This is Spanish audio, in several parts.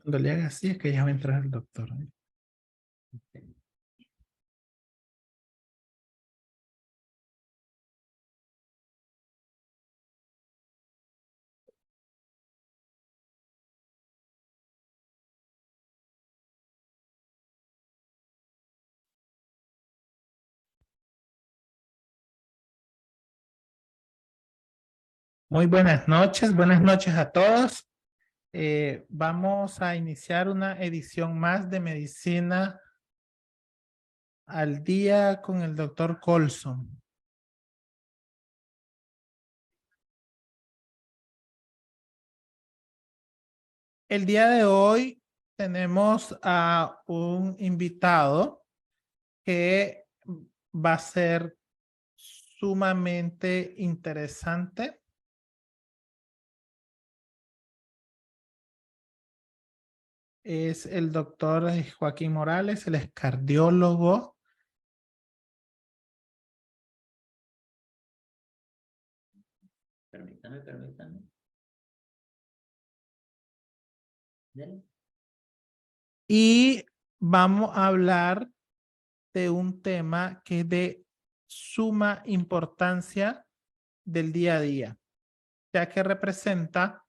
Cuando le haga así es que ya va a entrar el doctor. Muy buenas noches a todos. Vamos a iniciar una edición más de Medicina al Día con el doctor Colson. El día de hoy tenemos a un invitado que va a ser sumamente interesante. Es el doctor Joaquín Morales, él es cardiólogo. Permítame. Y vamos a hablar de un tema que es de suma importancia del día a día, ya que representa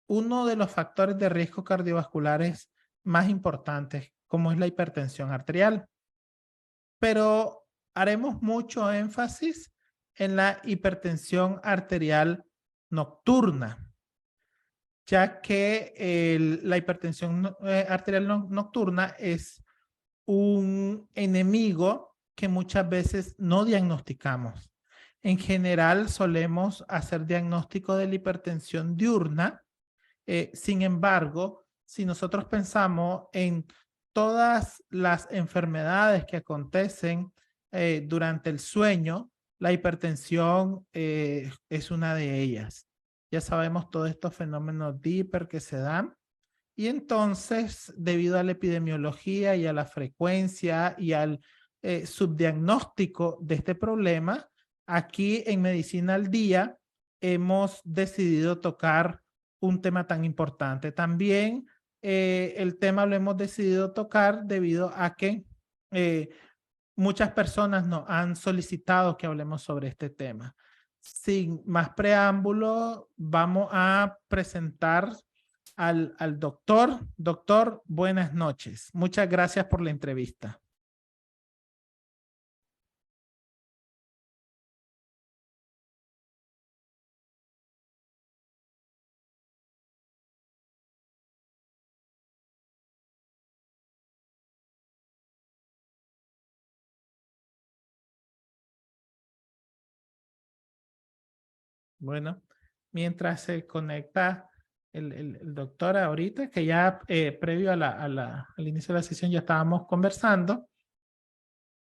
uno de los factores de riesgo cardiovasculares más importantes, como es la hipertensión arterial. Pero haremos mucho énfasis en la hipertensión arterial nocturna, ya que la hipertensión arterial nocturna es un enemigo que muchas veces no diagnosticamos. En general solemos hacer diagnóstico de la hipertensión diurna. Sin embargo, si nosotros pensamos en todas las enfermedades que acontecen durante el sueño, la hipertensión es una de ellas. Ya sabemos todos estos fenómenos de hiper que se dan. Y entonces, debido a la epidemiología y a la frecuencia y al subdiagnóstico de este problema, aquí en Medicina al Día hemos decidido tocar un tema tan importante. También el tema lo hemos decidido tocar debido a que muchas personas nos han solicitado que hablemos sobre este tema. Sin más preámbulo, vamos a presentar al doctor. Doctor, buenas noches. Muchas gracias por la entrevista. Bueno, mientras se conecta el doctor ahorita, que ya previo al inicio de la sesión ya estábamos conversando.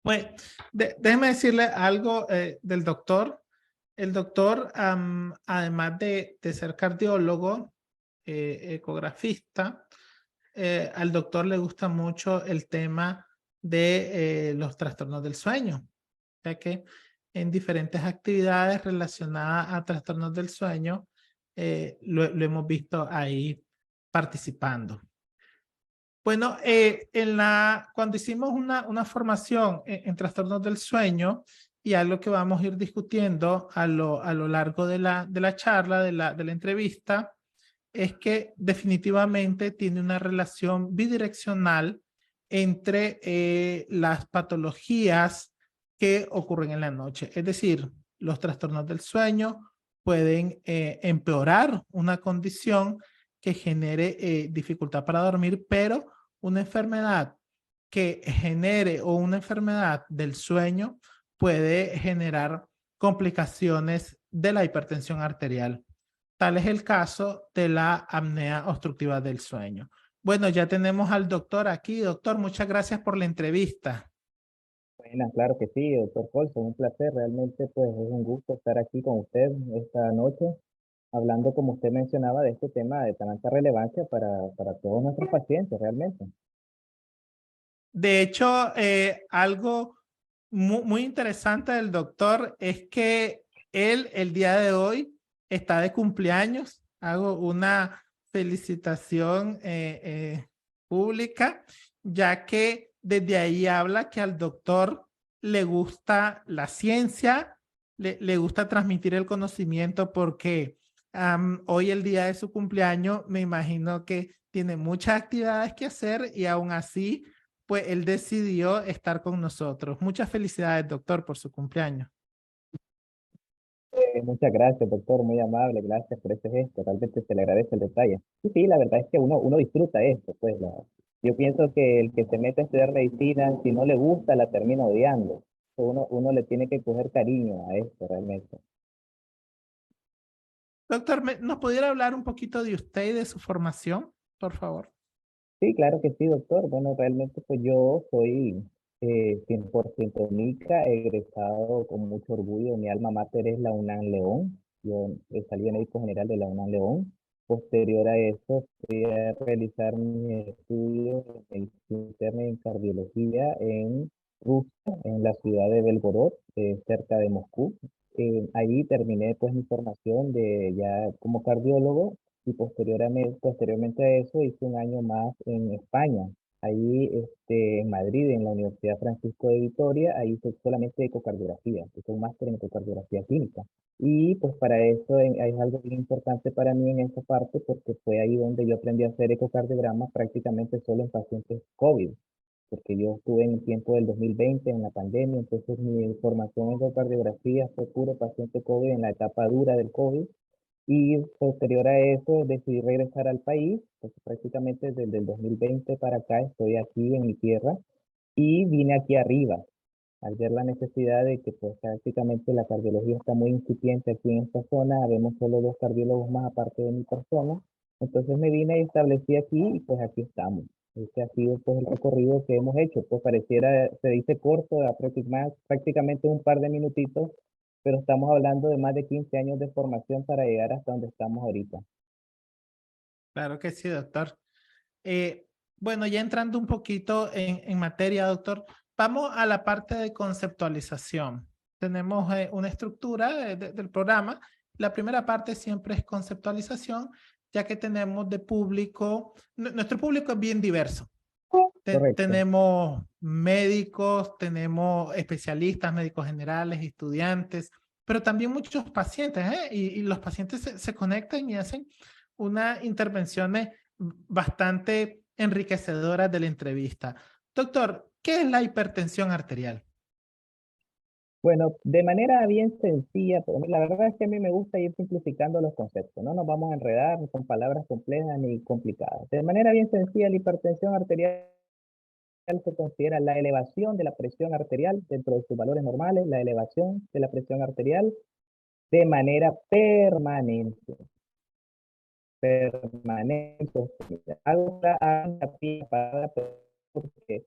Pues déjeme decirle algo del doctor. El doctor, además de ser cardiólogo, ecografista, al doctor le gusta mucho el tema de los trastornos del sueño, ya que en diferentes actividades relacionadas a trastornos del sueño lo hemos visto ahí participando. Bueno, cuando hicimos una formación en trastornos del sueño, y algo que vamos a ir discutiendo a lo largo de la charla, de la entrevista, es que definitivamente tiene una relación bidireccional entre las patologías que ocurren en la noche. Es decir, los trastornos del sueño pueden empeorar una condición que genere dificultad para dormir, pero una enfermedad que genere o una enfermedad del sueño puede generar complicaciones de la hipertensión arterial. Tal es el caso de la apnea obstructiva del sueño. Bueno, ya tenemos al doctor aquí. Doctor, muchas gracias por la entrevista. Buenas, claro que sí, doctor Colson, un placer, realmente pues es un gusto estar aquí con usted esta noche, hablando como usted mencionaba de este tema de tan alta relevancia para todos nuestros pacientes realmente. De hecho, algo muy interesante del doctor es que él el día de hoy está de cumpleaños. Hago una felicitación pública, ya que desde ahí habla que al doctor le gusta la ciencia, le gusta transmitir el conocimiento porque hoy el día de su cumpleaños me imagino que tiene muchas actividades que hacer y aún así, pues él decidió estar con nosotros. Muchas felicidades, doctor, por su cumpleaños. Muchas gracias, doctor, muy amable, gracias por ese gesto, realmente se le agradece el detalle. Sí, sí, la verdad es que uno disfruta esto, pues yo pienso que el que se mete a estudiar medicina, si no le gusta, la termina odiando. Uno le tiene que coger cariño a esto realmente. Doctor, ¿nos pudiera hablar un poquito de usted y de su formación, por favor? Sí, claro que sí, doctor. Bueno, realmente pues yo soy 100% Mica, egresado con mucho orgullo. Mi alma mater es la UNAM León. Yo salí de médico general de la UNAM León. Posterior a eso, fui a realizar mis estudios de medicina interna y en cardiología en Rusia, en la ciudad de Belgorod, cerca de Moscú. Ahí terminé pues mi formación de ya como cardiólogo y posteriormente a eso hice un año más en España. Ahí en Madrid, en la Universidad Francisco de Vitoria, ahí hice solamente ecocardiografía, hice un máster en ecocardiografía clínica. Y pues para eso es algo bien importante para mí en esa parte porque fue ahí donde yo aprendí a hacer ecocardiogramas prácticamente solo en pacientes COVID, porque yo estuve en el tiempo del 2020, en la pandemia, entonces mi formación en ecocardiografía fue puro paciente COVID en la etapa dura del COVID y posterior a eso decidí regresar al país, pues prácticamente desde el 2020 para acá estoy aquí en mi tierra y vine aquí arriba al ver la necesidad de que pues prácticamente la cardiología está muy incipiente aquí en esta zona, vemos solo dos cardiólogos más aparte de mi persona, entonces me vine y establecí aquí y pues aquí estamos. Este ha sido pues el recorrido que hemos hecho, pues pareciera, se dice corto, prácticamente un par de minutitos, pero estamos hablando de más de 15 años de formación para llegar hasta donde estamos ahorita. Claro que sí, doctor. Eh, bueno, ya entrando un poquito en materia, doctor, vamos a la parte de conceptualización. Tenemos una estructura del programa. La primera parte siempre es conceptualización, ya que tenemos de público, nuestro público es bien diverso. Correcto. Tenemos médicos, tenemos especialistas, médicos generales, estudiantes, pero también muchos pacientes, ¿eh? Y los pacientes se conectan y hacen unas intervenciones bastante enriquecedoras de la entrevista. Doctor, ¿qué es la hipertensión arterial? Bueno, de manera bien sencilla, pero la verdad es que a mí me gusta ir simplificando los conceptos. No nos vamos a enredar con palabras complejas ni complicadas. De manera bien sencilla, la hipertensión arterial se considera la elevación de la presión arterial dentro de sus valores normales, la elevación de la presión arterial de manera permanente. Permanente. Hago la palabra porque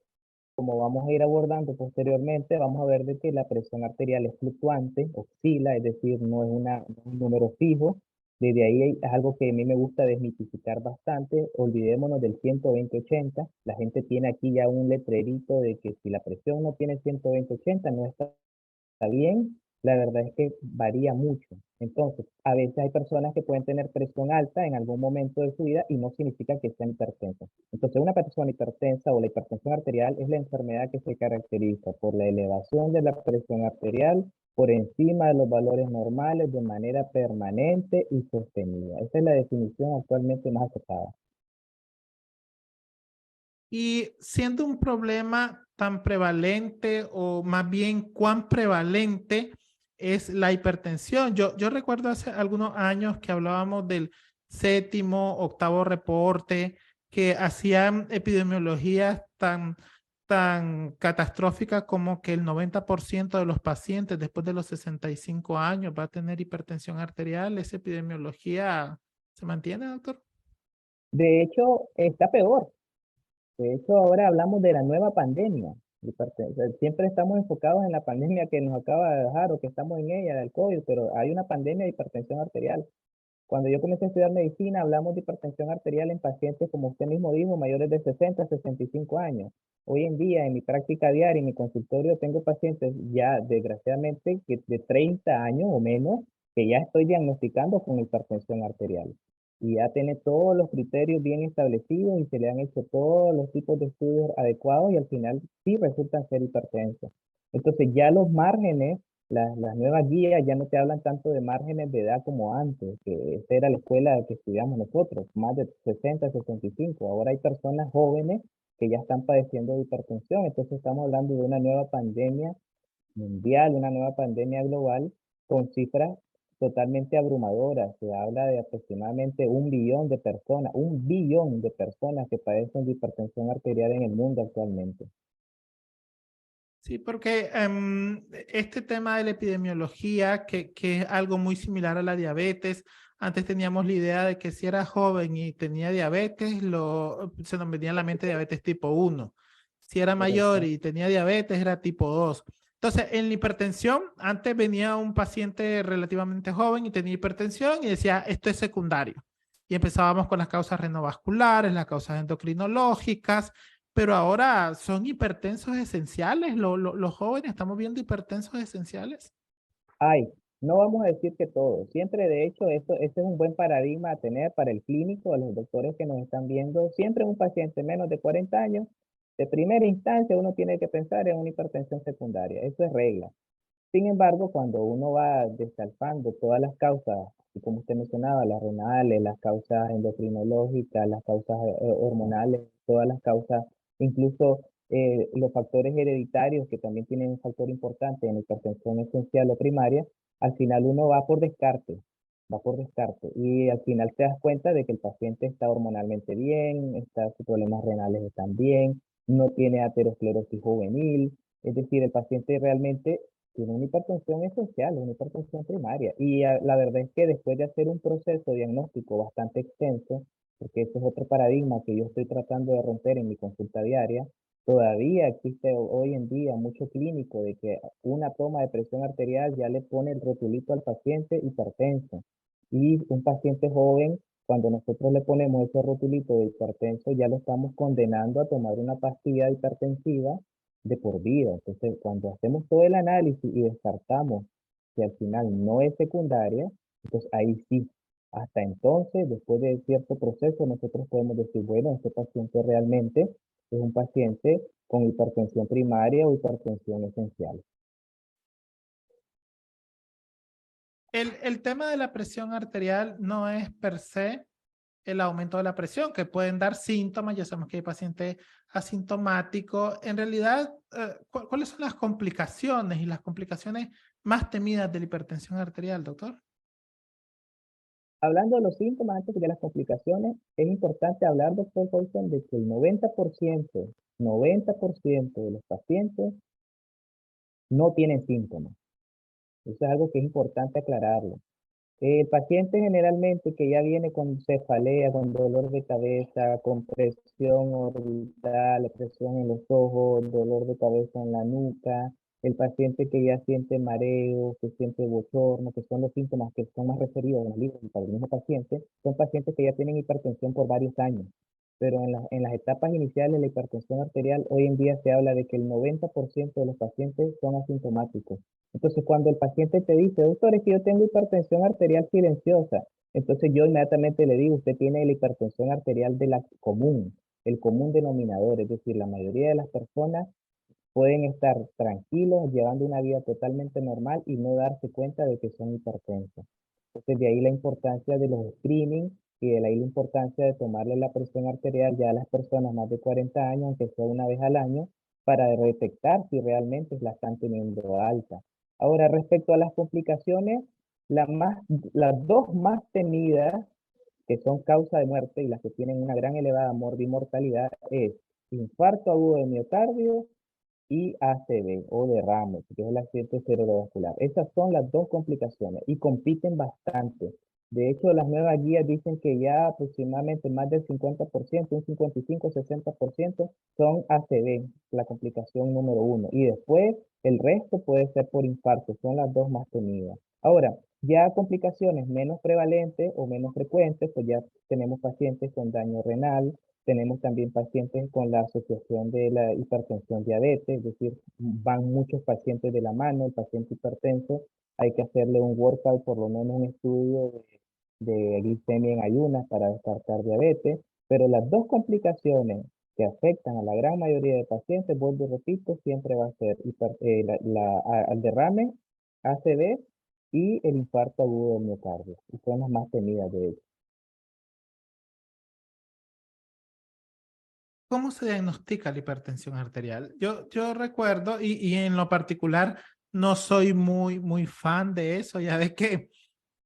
como vamos a ir abordando posteriormente, vamos a ver de que la presión arterial es fluctuante, oscila, es decir, no es un número fijo. Desde ahí es algo que a mí me gusta desmitificar bastante. Olvidémonos del 120/80. La gente tiene aquí ya un letrerito de que si la presión no tiene 120/80 no está bien. La verdad es que varía mucho. Entonces, a veces hay personas que pueden tener presión alta en algún momento de su vida y no significa que sean hipertensas. Entonces, una persona hipertensa o la hipertensión arterial es la enfermedad que se caracteriza por la elevación de la presión arterial por encima de los valores normales de manera permanente y sostenida. Esa es la definición actualmente más aceptada. Y siendo un problema tan prevalente o más bien cuán prevalente es la hipertensión. Yo recuerdo hace algunos años que hablábamos del séptimo, octavo reporte, que hacían epidemiologías tan catastróficas como que el 90% de los pacientes después de los 65 años va a tener hipertensión arterial. ¿Esa epidemiología se mantiene, doctor? De hecho, está peor. De hecho, ahora hablamos de la nueva pandemia. Siempre estamos enfocados en la pandemia que nos acaba de dejar o que estamos en ella, del COVID, pero hay una pandemia de hipertensión arterial. Cuando yo comencé a estudiar medicina, hablamos de hipertensión arterial en pacientes, como usted mismo dijo, mayores de 60 a 65 años. Hoy en día, en mi práctica diaria, en mi consultorio, tengo pacientes ya, desgraciadamente, de 30 años o menos, que ya estoy diagnosticando con hipertensión arterial. y ya tiene todos los criterios bien establecidos y se le han hecho todos los tipos de estudios adecuados y al final sí resultan ser hipertensos. Entonces ya los márgenes, las nuevas guías ya no te hablan tanto de márgenes de edad como antes, que esta era la escuela que estudiamos nosotros, más de 60, 65. Ahora hay personas jóvenes que ya están padeciendo de hipertensión, entonces estamos hablando de una nueva pandemia mundial, una nueva pandemia global con cifras totalmente abrumadoras. Se habla de aproximadamente 1 billón de personas, 1 billón de personas que padecen de hipertensión arterial en el mundo actualmente. Sí, porque este tema de la epidemiología, que es algo muy similar a la diabetes, antes teníamos la idea de que si era joven y tenía diabetes, se nos venía a la mente diabetes tipo 1. Si era mayor Correcto. y tenía diabetes, era tipo 2. Entonces, en la hipertensión, antes venía un paciente relativamente joven y tenía hipertensión y decía, esto es secundario. Y empezábamos con las causas renovasculares, las causas endocrinológicas, pero ahora son hipertensos esenciales. Los jóvenes estamos viendo hipertensos esenciales. Hay, no vamos a decir que todo. Siempre, de hecho, este es un buen paradigma a tener para el clínico, a los doctores que nos están viendo. Siempre un paciente menos de 40 años, de primera instancia, uno tiene que pensar en una hipertensión secundaria. Eso es regla. Sin embargo, cuando uno va descalfando todas las causas, y como usted mencionaba, las renales, las causas endocrinológicas, las causas hormonales, todas las causas, incluso los factores hereditarios, que también tienen un factor importante en la hipertensión esencial o primaria, al final uno va por descarte, y al final te das cuenta de que el paciente está hormonalmente bien, sus problemas renales están bien, no tiene aterosclerosis juvenil, es decir, el paciente realmente tiene una hipertensión esencial, una hipertensión primaria. Y la verdad es que después de hacer un proceso diagnóstico bastante extenso, porque ese es otro paradigma que yo estoy tratando de romper en mi consulta diaria, todavía existe hoy en día mucho clínico de que una toma de presión arterial ya le pone el rotulito al paciente hipertenso. Y un paciente joven, cuando nosotros le ponemos ese rotulito de hipertenso, ya lo estamos condenando a tomar una pastilla hipertensiva de por vida. Entonces, cuando hacemos todo el análisis y descartamos que al final no es secundaria, entonces ahí sí, hasta entonces, después de cierto proceso, nosotros podemos decir, bueno, este paciente realmente es un paciente con hipertensión primaria o hipertensión esencial. El tema de la presión arterial no es per se el aumento de la presión, que pueden dar síntomas. Ya sabemos que hay pacientes asintomáticos. En realidad, ¿cuáles son las complicaciones y las complicaciones más temidas de la hipertensión arterial, doctor? Hablando de los síntomas antes de las complicaciones, es importante hablar, doctor Colson, de que el 90% de los pacientes no tienen síntomas. Eso es algo que es importante aclararlo. El paciente generalmente que ya viene con cefalea, con dolor de cabeza, con presión orbital, presión en los ojos, dolor de cabeza en la nuca, el paciente que ya siente mareo, que siente bochorno, que son los síntomas que son más referidos en los libros para el mismo paciente, son pacientes que ya tienen hipertensión por varios años. Pero en las etapas iniciales de la hipertensión arterial, hoy en día se habla de que el 90% de los pacientes son asintomáticos. Entonces, cuando el paciente te dice, doctor, es que yo tengo hipertensión arterial silenciosa, entonces yo inmediatamente le digo, usted tiene la hipertensión arterial de la común, el común denominador, es decir, la mayoría de las personas pueden estar tranquilos, llevando una vida totalmente normal y no darse cuenta de que son hipertensos. Entonces, de ahí la importancia de los screenings y de ahí la importancia de tomarle la presión arterial ya a las personas más de 40 años, aunque sea una vez al año, para detectar si realmente la están teniendo alta. Ahora, respecto a las complicaciones, la más, las dos más temidas, que son causa de muerte y las que tienen una gran elevada morbimortalidad, es infarto agudo de miocardio y ACV o derrame, que es el accidente cerebrovascular. Esas son las dos complicaciones y compiten bastante. De hecho, las nuevas guías dicen que ya aproximadamente más del 50%, un 55-60% son ACV, la complicación número uno. Y después el resto puede ser por infarto, son las dos más temidas. Ahora, ya complicaciones menos prevalentes o menos frecuentes, pues ya tenemos pacientes con daño renal, tenemos también pacientes con la asociación de la hipertensión diabetes, es decir, van muchos pacientes de la mano, el paciente hipertenso, hay que hacerle un workout, por lo menos un estudio de glicemia en ayunas para descartar diabetes, pero las dos complicaciones que afectan a la gran mayoría de pacientes, vuelvo y repito, siempre va a ser al derrame, ACV y el infarto agudo del miocardio, y son las más temidas de hecho. ¿Cómo se diagnostica la hipertensión arterial? Yo recuerdo, y en lo particular, no soy muy fan de eso, ya de que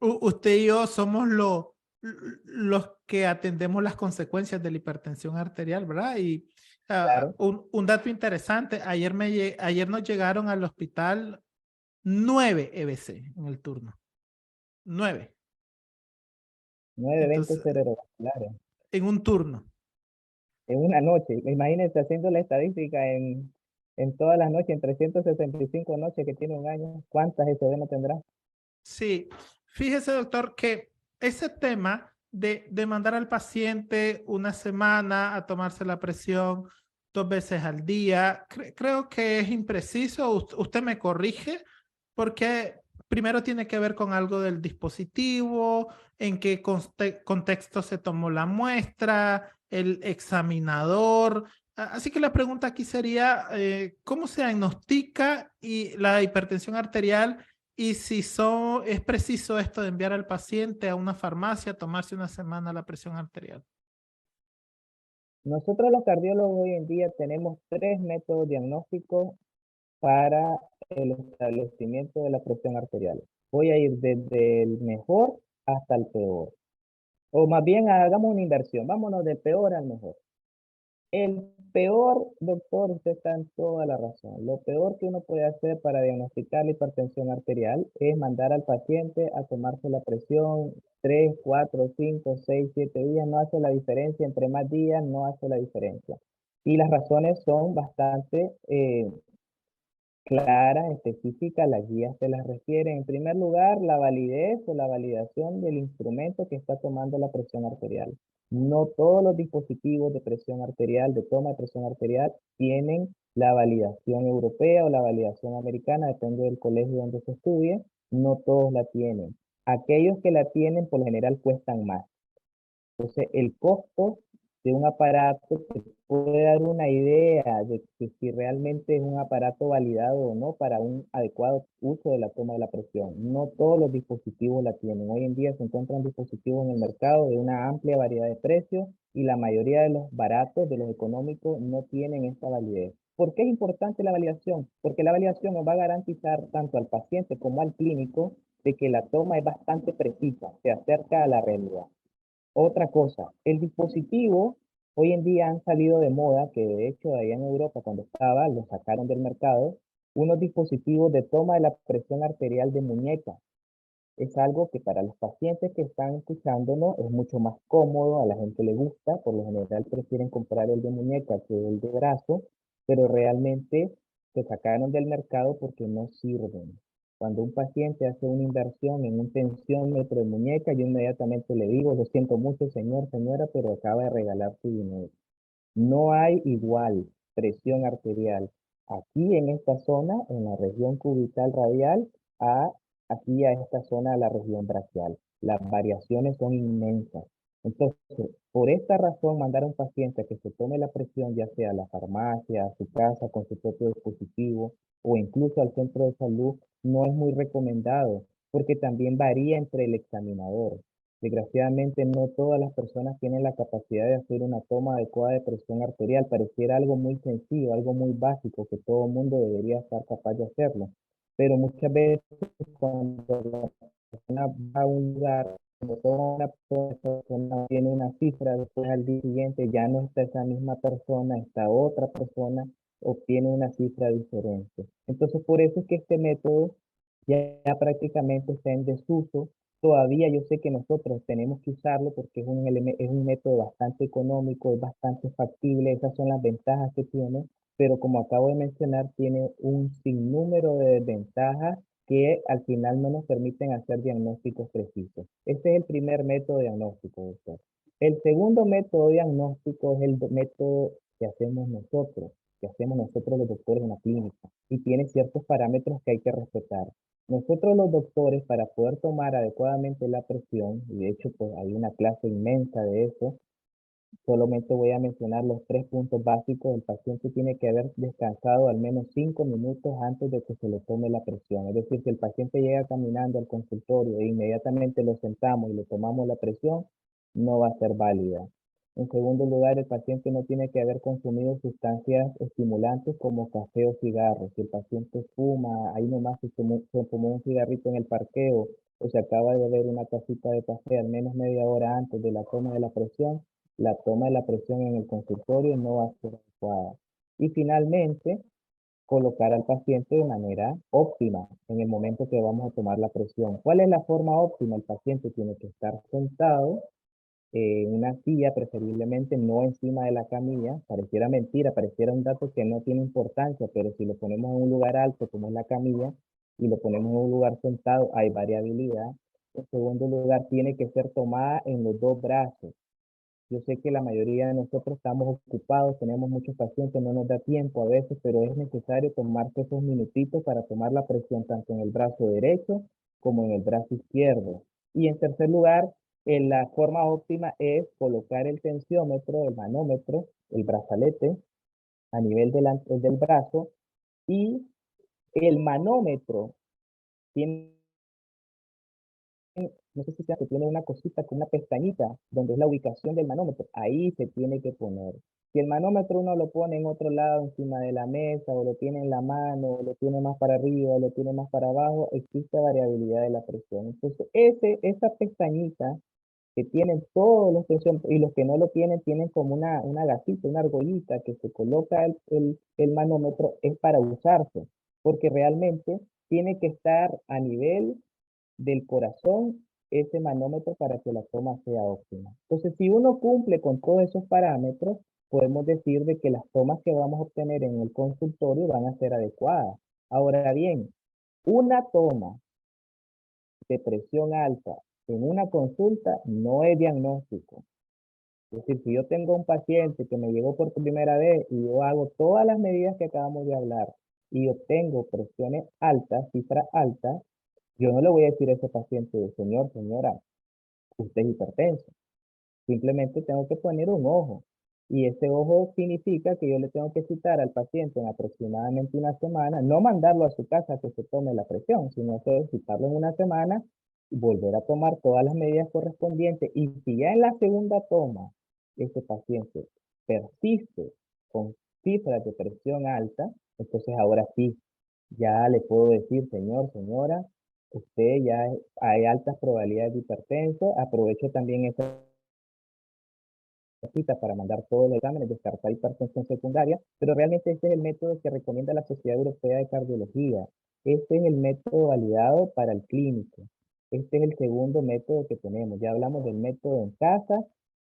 usted y yo somos los que atendemos las consecuencias de la hipertensión arterial, ¿verdad? Y Claro, un dato interesante, ayer nos llegaron al hospital 9 EBC en el turno, 9. 9 eventos Entonces, cerebrovasculares en un turno. en una noche. Imagínense haciendo la estadística en todas las noches, en 365 noches que tiene un año, ¿cuántas ECV no tendrá? Sí, fíjese, doctor, que ese tema de mandar al paciente una semana a tomarse la presión 2 veces al día, creo que es impreciso. Usted me corrige, porque primero tiene que ver con algo del dispositivo, en qué contexto se tomó la muestra, el examinador. Así que la pregunta aquí sería, ¿cómo se diagnostica y la hipertensión arterial? Y si es preciso esto de enviar al paciente a una farmacia a tomarse una semana la presión arterial. Nosotros los cardiólogos hoy en día tenemos tres métodos diagnósticos para el establecimiento de la presión arterial. Voy a ir desde el mejor hasta el peor. O más bien hagamos una inversión, vámonos del peor al mejor. El peor, doctor, usted está en toda la razón. Lo peor que uno puede hacer para diagnosticar la hipertensión arterial es mandar al paciente a tomarse la presión 3, 4, 5, 6, 7 días. No hace la diferencia, entre más días no hace la diferencia. Y las razones son bastante claras, específicas, las guías se las refieren. En primer lugar, la validez o la validación del instrumento que está tomando la presión arterial. No todos los dispositivos de presión arterial, de toma de presión arterial, tienen la validación europea o la validación americana, depende del colegio donde se estudie, no todos la tienen. Aquellos que la tienen, por lo general, cuestan más. Entonces, el costo de un aparato te puede dar una idea de que si realmente es un aparato validado o no para un adecuado uso de la toma de la presión. No todos los dispositivos la tienen. Hoy en día se encuentran dispositivos en el mercado de una amplia variedad de precios y la mayoría de los baratos, de los económicos, no tienen esta validez. ¿Por qué es importante la validación? Porque la validación nos va a garantizar tanto al paciente como al clínico de que la toma es bastante precisa, se acerca a la realidad. Otra cosa, el dispositivo, hoy en día han salido de moda, que de hecho allá en Europa cuando estaba, lo sacaron del mercado, unos dispositivos de toma de la presión arterial de muñeca. Es algo que para los pacientes que están escuchándonos es mucho más cómodo, a la gente le gusta, por lo general prefieren comprar el de muñeca que el de brazo, pero realmente se sacaron del mercado porque no sirven. Cuando un paciente hace una inversión en un tensiómetro de muñeca, yo inmediatamente le digo, lo siento mucho, señor, señora, pero acaba de regalar su dinero. No hay igual presión arterial aquí en esta zona, en la región cubital radial, a aquí a esta zona de la región brachial. Las variaciones son inmensas. Entonces, por esta razón, mandar a un paciente a que se tome la presión, ya sea a la farmacia, a su casa con su propio dispositivo o incluso al centro de salud, no es muy recomendado, porque también varía entre el examinador. Desgraciadamente, no todas las personas tienen la capacidad de hacer una toma adecuada de presión arterial. Pareciera algo muy sencillo, algo muy básico, que todo el mundo debería estar capaz de hacerlo. Pero muchas veces cuando la persona va a un lugar, cuando toda una persona tiene una cifra, después al día siguiente ya no está esa misma persona, está otra persona, obtiene una cifra diferente. Entonces, por eso es que este método ya prácticamente está en desuso. Todavía yo sé que nosotros tenemos que usarlo porque es un método bastante económico, es bastante factible, esas son las ventajas que tiene, pero como acabo de mencionar, tiene un sinnúmero de desventajas que al final no nos permiten hacer diagnósticos precisos. Este es el primer método diagnóstico, doctor. El segundo método diagnóstico es el método que hacemos nosotros los doctores en la clínica, y tiene ciertos parámetros que hay que respetar. Nosotros los doctores, para poder tomar adecuadamente la presión, y de hecho pues hay una clase inmensa de eso, solamente voy a mencionar los 3 puntos básicos. El paciente tiene que haber descansado al menos 5 minutos antes de que se le tome la presión. Es decir, si el paciente llega caminando al consultorio e inmediatamente lo sentamos y le tomamos la presión, no va a ser válida. En segundo lugar, el paciente no tiene que haber consumido sustancias estimulantes como café o cigarros. Si el paciente fuma, ahí nomás se fumó un cigarrito en el parqueo o se acaba de beber una tacita de café al menos media hora antes de la toma de la presión, la toma de la presión en el consultorio no va a ser adecuada. Y finalmente, colocar al paciente de manera óptima en el momento que vamos a tomar la presión. ¿Cuál es la forma óptima? El paciente tiene que estar sentado en una silla, preferiblemente no encima de la camilla. Pareciera mentira, pareciera un dato que no tiene importancia, pero si lo ponemos en un lugar alto como es la camilla y lo ponemos en un lugar sentado, hay variabilidad. En segundo lugar, tiene que ser tomada en los dos brazos. Yo sé que la mayoría de nosotros estamos ocupados, tenemos muchos pacientes, no nos da tiempo a veces, pero es necesario tomarse esos minutitos para tomar la presión tanto en el brazo derecho como en el brazo izquierdo. Y en tercer lugar, la forma óptima es colocar el tensiómetro, el manómetro, el brazalete a nivel del brazo, y el manómetro tiene, no sé si sea que tiene una cosita con una pestañita donde es la ubicación del manómetro, ahí se tiene que poner. Si el manómetro uno lo pone en otro lado, encima de la mesa, o lo tiene en la mano, o lo tiene más para arriba, o lo tiene más para abajo, existe variabilidad de la presión. Entonces, esa pestañita que tienen todos los tensiones, y los que no lo tienen, tienen como una gasita, una argollita que se coloca el manómetro, es para usarse, porque realmente tiene que estar a nivel del corazón ese manómetro para que la toma sea óptima. Entonces, si uno cumple con todos esos parámetros, podemos decir de que las tomas que vamos a obtener en el consultorio van a ser adecuadas. Ahora bien, una toma de presión alta en una consulta no es diagnóstico. Es decir, si yo tengo un paciente que me llegó por primera vez y yo hago todas las medidas que acabamos de hablar y obtengo presiones altas, cifras altas, yo no le voy a decir a ese paciente, señor, señora, usted es hipertenso. Simplemente tengo que poner un ojo. Y ese ojo significa que yo le tengo que citar al paciente en aproximadamente una semana, no mandarlo a su casa que se tome la presión, sino que citarlo en una semana y volver a tomar todas las medidas correspondientes. Y si ya en la segunda toma ese paciente persiste con cifras de presión alta, entonces ahora sí, ya le puedo decir, señor, señora, usted ya hay altas probabilidades de hipertenso. Aprovecho también esta cita para mandar todos los exámenes, descartar hipertensión secundaria, pero realmente este es el método que recomienda la Sociedad Europea de Cardiología. Este es el método validado para el clínico. Este es el segundo método que tenemos. Ya hablamos del método en casa,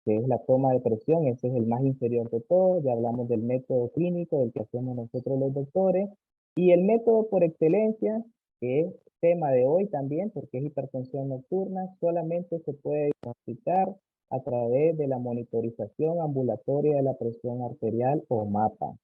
que es la toma de presión, ese es el más inferior de todos. Ya hablamos del método clínico, del que hacemos nosotros los doctores. Y el método por excelencia, que es tema de hoy también, porque es hipertensión nocturna, solamente se puede diagnosticar a través de la monitorización ambulatoria de la presión arterial o MAPA.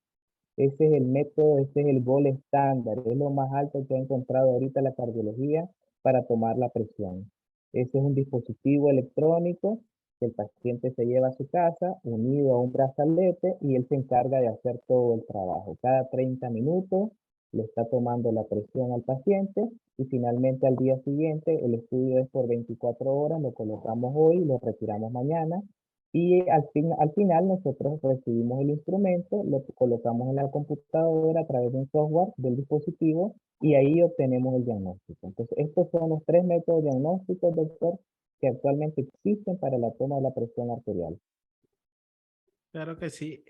Ese es el método, ese es el gol estándar, es lo más alto que ha encontrado ahorita la cardiología para tomar la presión. Ese es un dispositivo electrónico que el paciente se lleva a su casa unido a un brazalete y él se encarga de hacer todo el trabajo. Cada 30 minutos le está tomando la presión al paciente y finalmente al día siguiente el estudio es por 24 horas, lo colocamos hoy, lo retiramos mañana y al final nosotros recibimos el instrumento, lo colocamos en la computadora a través de un software del dispositivo y ahí obtenemos el diagnóstico. Entonces, estos son los 3 métodos diagnósticos, doctor, que actualmente existen para la toma de la presión arterial. Claro que sí.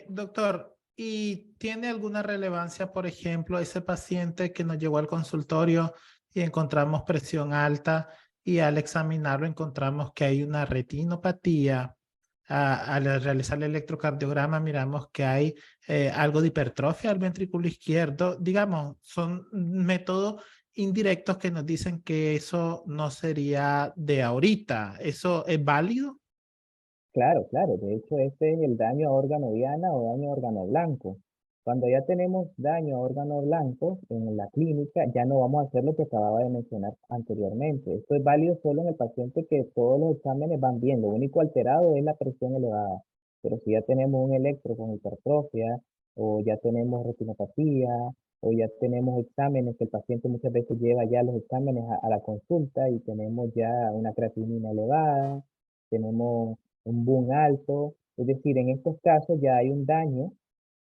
Doctor, ¿y tiene alguna relevancia, por ejemplo, ese paciente que nos llegó al consultorio y encontramos presión alta y al examinarlo encontramos que hay una retinopatía? Al realizar el electrocardiograma miramos que hay algo de hipertrofia al ventrículo izquierdo. Digamos, son métodos indirectos que nos dicen que eso no sería de ahorita. ¿Eso es válido? Claro, claro. De hecho, este es el daño a órgano diana o daño a órgano blanco. Cuando ya tenemos daño a órganos blancos en la clínica, ya no vamos a hacer lo que acababa de mencionar anteriormente. Esto es válido solo en el paciente que todos los exámenes van bien. Lo único alterado es la presión elevada. Pero si ya tenemos un electro con hipertrofia, o ya tenemos retinopatía, o ya tenemos exámenes que el paciente muchas veces lleva ya los exámenes a la consulta y tenemos ya una creatinina elevada, tenemos un boom alto. Es decir, en estos casos ya hay un daño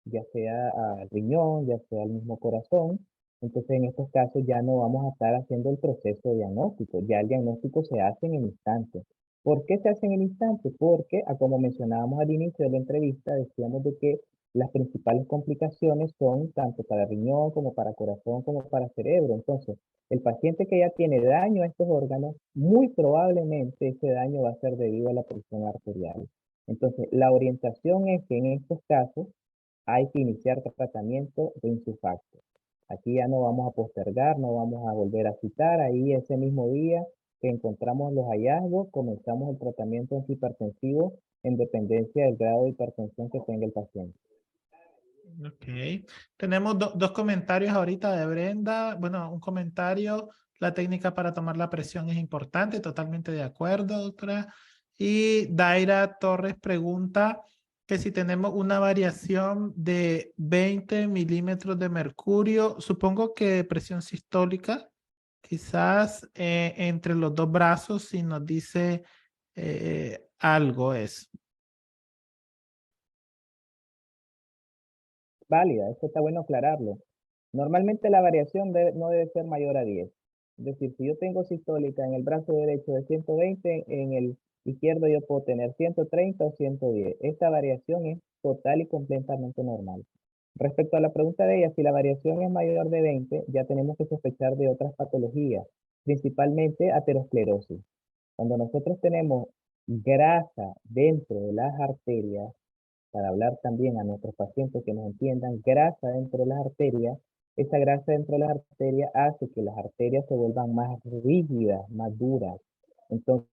ya sea al riñón, ya sea al mismo corazón. Entonces, en estos casos ya no vamos a estar haciendo el proceso de diagnóstico, ya el diagnóstico se hace en el instante. ¿Por qué se hace en el instante? Porque, como mencionábamos al inicio de la entrevista, decíamos de que las principales complicaciones son tanto para riñón como para corazón como para cerebro. Entonces, el paciente que ya tiene daño a estos órganos, muy probablemente ese daño va a ser debido a la presión arterial. Entonces, la orientación es que en estos casos hay que iniciar tratamiento de insufacto. Aquí ya no vamos a postergar, no vamos a volver a citar. Ahí ese mismo día que encontramos los hallazgos, comenzamos el tratamiento antihipertensivo en dependencia del grado de hipertensión que tenga el paciente. Ok. Tenemos dos comentarios ahorita de Brenda. Bueno, un comentario, la técnica para tomar la presión es importante, totalmente de acuerdo, doctora. Y Daira Torres pregunta que si tenemos una variación de 20 milímetros de mercurio, supongo que presión sistólica, quizás entre los dos brazos, si nos dice algo es. Válida, esto está bueno aclararlo. Normalmente la variación no debe ser mayor a 10. Es decir, si yo tengo sistólica en el brazo derecho de 120, en el izquierdo yo puedo tener 130 o 110. Esta variación es total y completamente normal. Respecto a la pregunta de ella, si la variación es mayor de 20, ya tenemos que sospechar de otras patologías, principalmente aterosclerosis. Cuando nosotros tenemos grasa dentro de las arterias, para hablar también a nuestros pacientes que nos entiendan, grasa dentro de las arterias, esa grasa dentro de las arterias hace que las arterias se vuelvan más rígidas, más duras. Entonces,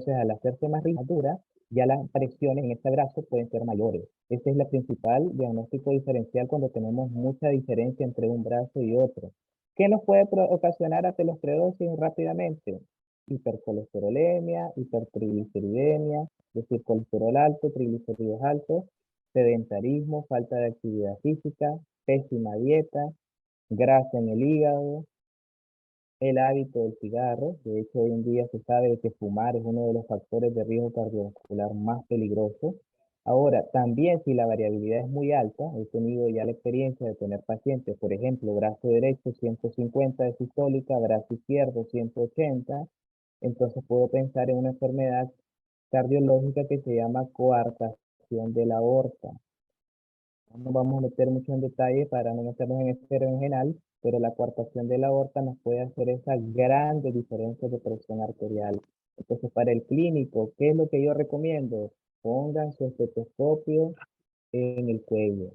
al hacerse más rígidas, duras, ya las presiones en esta grasa pueden ser mayores. Este es el principal diagnóstico diferencial cuando tenemos mucha diferencia entre un brazo y otro. ¿Qué nos puede ocasionar aterosclerosis rápidamente? Hipercolesterolemia, hipertrigliceridemia, es decir, colesterol alto, triglicéridos altos, sedentarismo, falta de actividad física, pésima dieta, grasa en el hígado, el hábito del cigarro. De hecho, hoy en día se sabe que fumar es uno de los factores de riesgo cardiovascular más peligrosos. Ahora, también si la variabilidad es muy alta, he tenido ya la experiencia de tener pacientes, por ejemplo, brazo derecho 150 de sistólica, brazo izquierdo 180, entonces puedo pensar en una enfermedad cardiológica que se llama coartación de la aorta. No nos vamos a meter mucho en detalle para no meternos en esfera en general, pero la coartación de la aorta nos puede hacer esas grandes diferencias de presión arterial. Entonces, para el clínico, ¿qué es lo que yo recomiendo? Pongan su estetoscopio en el cuello,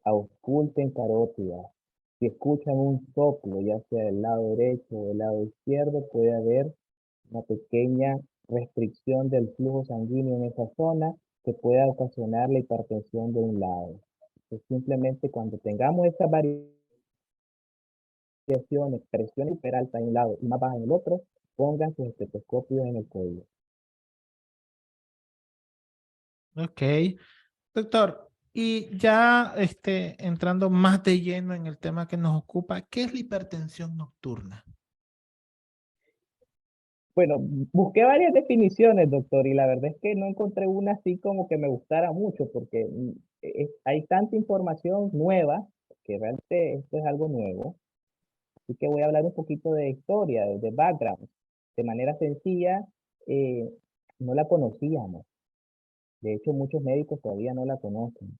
ausculten carótida. Si escuchan un soplo, ya sea del lado derecho o del lado izquierdo, puede haber una pequeña restricción del flujo sanguíneo en esa zona que pueda ocasionar la hipertensión de un lado. Entonces, simplemente cuando tengamos estas variaciones, presión hiperalta en un lado y más baja en el otro, pongan sus estetoscopios en el cuello. Ok. Doctor, y ya entrando más de lleno en el tema que nos ocupa, ¿qué es la hipertensión nocturna? Bueno, busqué varias definiciones, doctor, y la verdad es que no encontré una así como que me gustara mucho, porque hay tanta información nueva, que realmente esto es algo nuevo. Así que voy a hablar un poquito de historia, de background. De manera sencilla, eh, no la conocíamos. De hecho, muchos médicos todavía no la conocen.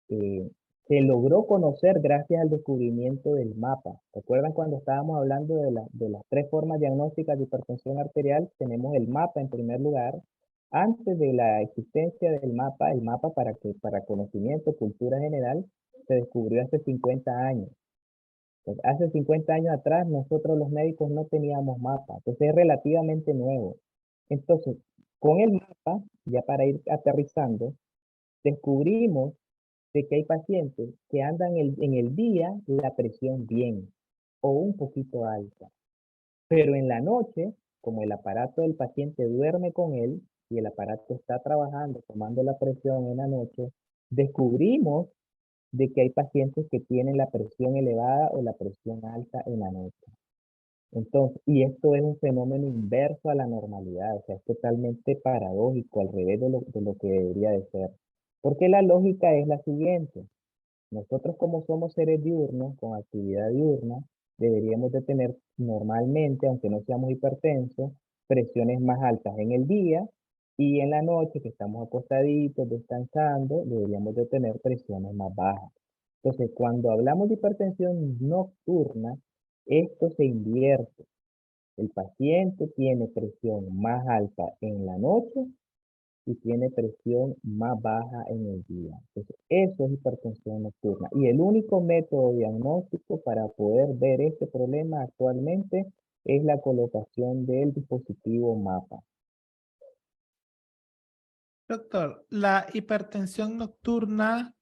eh, Se logró conocer gracias al descubrimiento del mapa. ¿Recuerdan cuando estábamos hablando de las tres formas diagnósticas de hipertensión arterial? Tenemos el mapa en primer lugar. Antes de la existencia del mapa, el mapa para conocimiento, cultura general, se descubrió hace 50 años. Entonces, hace 50 años atrás nosotros los médicos no teníamos mapa, entonces es relativamente nuevo. Entonces, con el mapa, ya para ir aterrizando, descubrimos de que hay pacientes que andan en el día la presión bien o un poquito alta, pero en la noche, como el aparato del paciente duerme con él y el aparato está trabajando, tomando la presión en la noche, descubrimos de que hay pacientes que tienen la presión elevada o la presión alta en la noche. Entonces, y esto es un fenómeno inverso a la normalidad, o sea, es totalmente paradójico, al revés de lo que debería de ser. Porque la lógica es la siguiente: nosotros como somos seres diurnos, con actividad diurna, deberíamos de tener normalmente, aunque no seamos hipertensos, presiones más altas en el día y en la noche, que estamos acostaditos, descansando, deberíamos de tener presiones más bajas. Entonces, cuando hablamos de hipertensión nocturna, esto se invierte. El paciente tiene presión más alta en la noche y tiene presión más baja en el día. Entonces, eso es hipertensión nocturna. Y el único método diagnóstico para poder ver este problema actualmente es la colocación del dispositivo MAPA. Doctor, ¿la hipertensión nocturna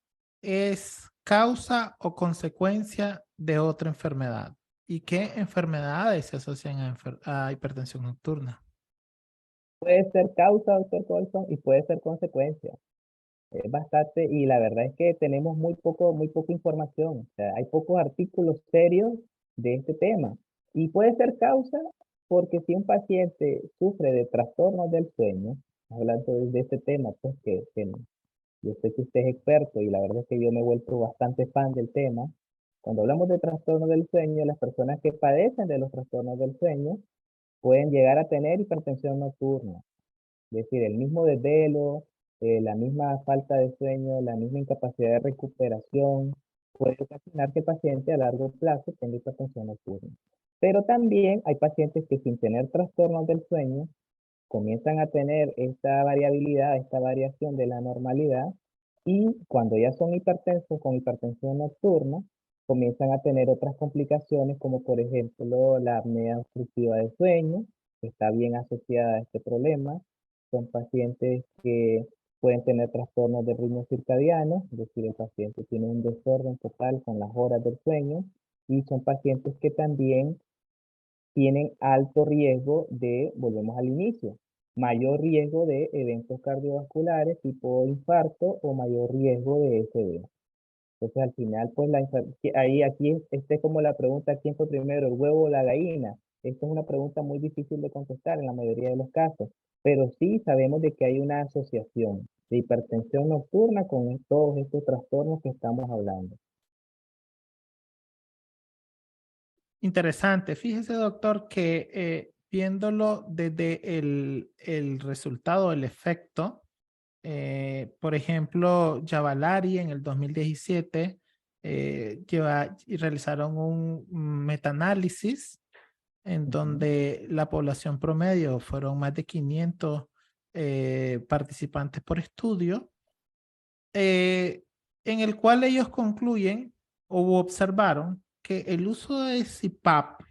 es causa o consecuencia de otra enfermedad? ¿Y qué enfermedades se asocian a hipertensión nocturna? Puede ser causa, doctor Colson, y puede ser consecuencia. Es bastante, y la verdad es que tenemos muy poca información. O sea, hay pocos artículos serios de este tema. Y puede ser causa porque si un paciente sufre de trastornos del sueño, hablando de este tema, pues que yo sé que usted es experto y la verdad es que yo me he vuelto bastante fan del tema. Cuando hablamos de trastornos del sueño, las personas que padecen de los trastornos del sueño pueden llegar a tener hipertensión nocturna. Es decir, el mismo desvelo, la misma falta de sueño, la misma incapacidad de recuperación puede ocasionar que el paciente a largo plazo tenga hipertensión nocturna. Pero también hay pacientes que sin tener trastornos del sueño comienzan a tener esta variabilidad, esta variación de la normalidad y cuando ya son hipertensos con hipertensión nocturna, comienzan a tener otras complicaciones como por ejemplo la apnea obstructiva de sueño, que está bien asociada a este problema. Son pacientes que pueden tener trastornos de ritmo circadiano, es decir, el paciente tiene un desorden total con las horas del sueño, y son pacientes que también tienen alto riesgo de, volvemos al inicio, mayor riesgo de eventos cardiovasculares tipo infarto o mayor riesgo de SD. Entonces al final, pues ahí aquí esta es como la pregunta: ¿quién fue primero, el huevo o la gallina? Esta es una pregunta muy difícil de contestar en la mayoría de los casos, pero sí sabemos de que hay una asociación de hipertensión nocturna con todos estos trastornos que estamos hablando. Interesante. Fíjese, doctor, que viéndolo desde el resultado, el efecto, por ejemplo, Yavalari en el 2017 y realizaron un metaanálisis en Ujú. donde la población promedio fueron más de 500 participantes por estudio, eh, en el cual ellos concluyen o observaron que el uso de CPAP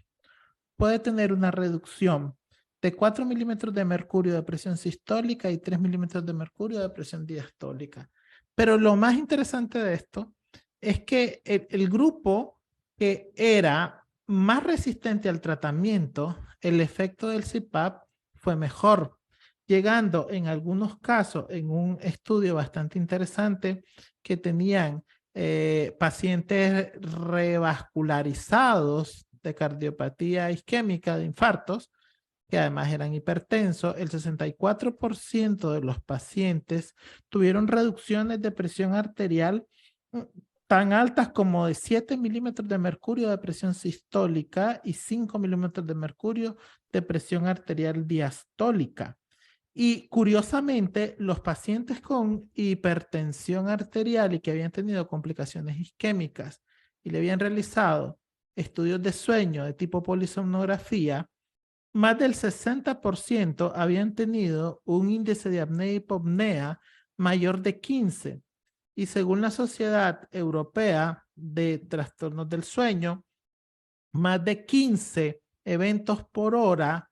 puede tener una reducción de 4 milímetros de mercurio de presión sistólica y 3 milímetros de mercurio de presión diastólica. Pero lo más interesante de esto es que el grupo que era más resistente al tratamiento, el efecto del CPAP fue mejor, llegando en algunos casos, en un estudio bastante interesante, que tenían pacientes revascularizados de cardiopatía isquémica, de infartos, que además eran hipertensos. El 64% de los pacientes tuvieron reducciones de presión arterial tan altas como de 7 milímetros de mercurio de presión sistólica y 5 milímetros de mercurio de presión arterial diastólica. Y curiosamente, los pacientes con hipertensión arterial y que habían tenido complicaciones isquémicas y le habían realizado estudios de sueño de tipo polisomnografía, más del 60% habían tenido un índice de apnea y hipopnea mayor de 15. Y según la Sociedad Europea de Trastornos del Sueño, más de 15 eventos por hora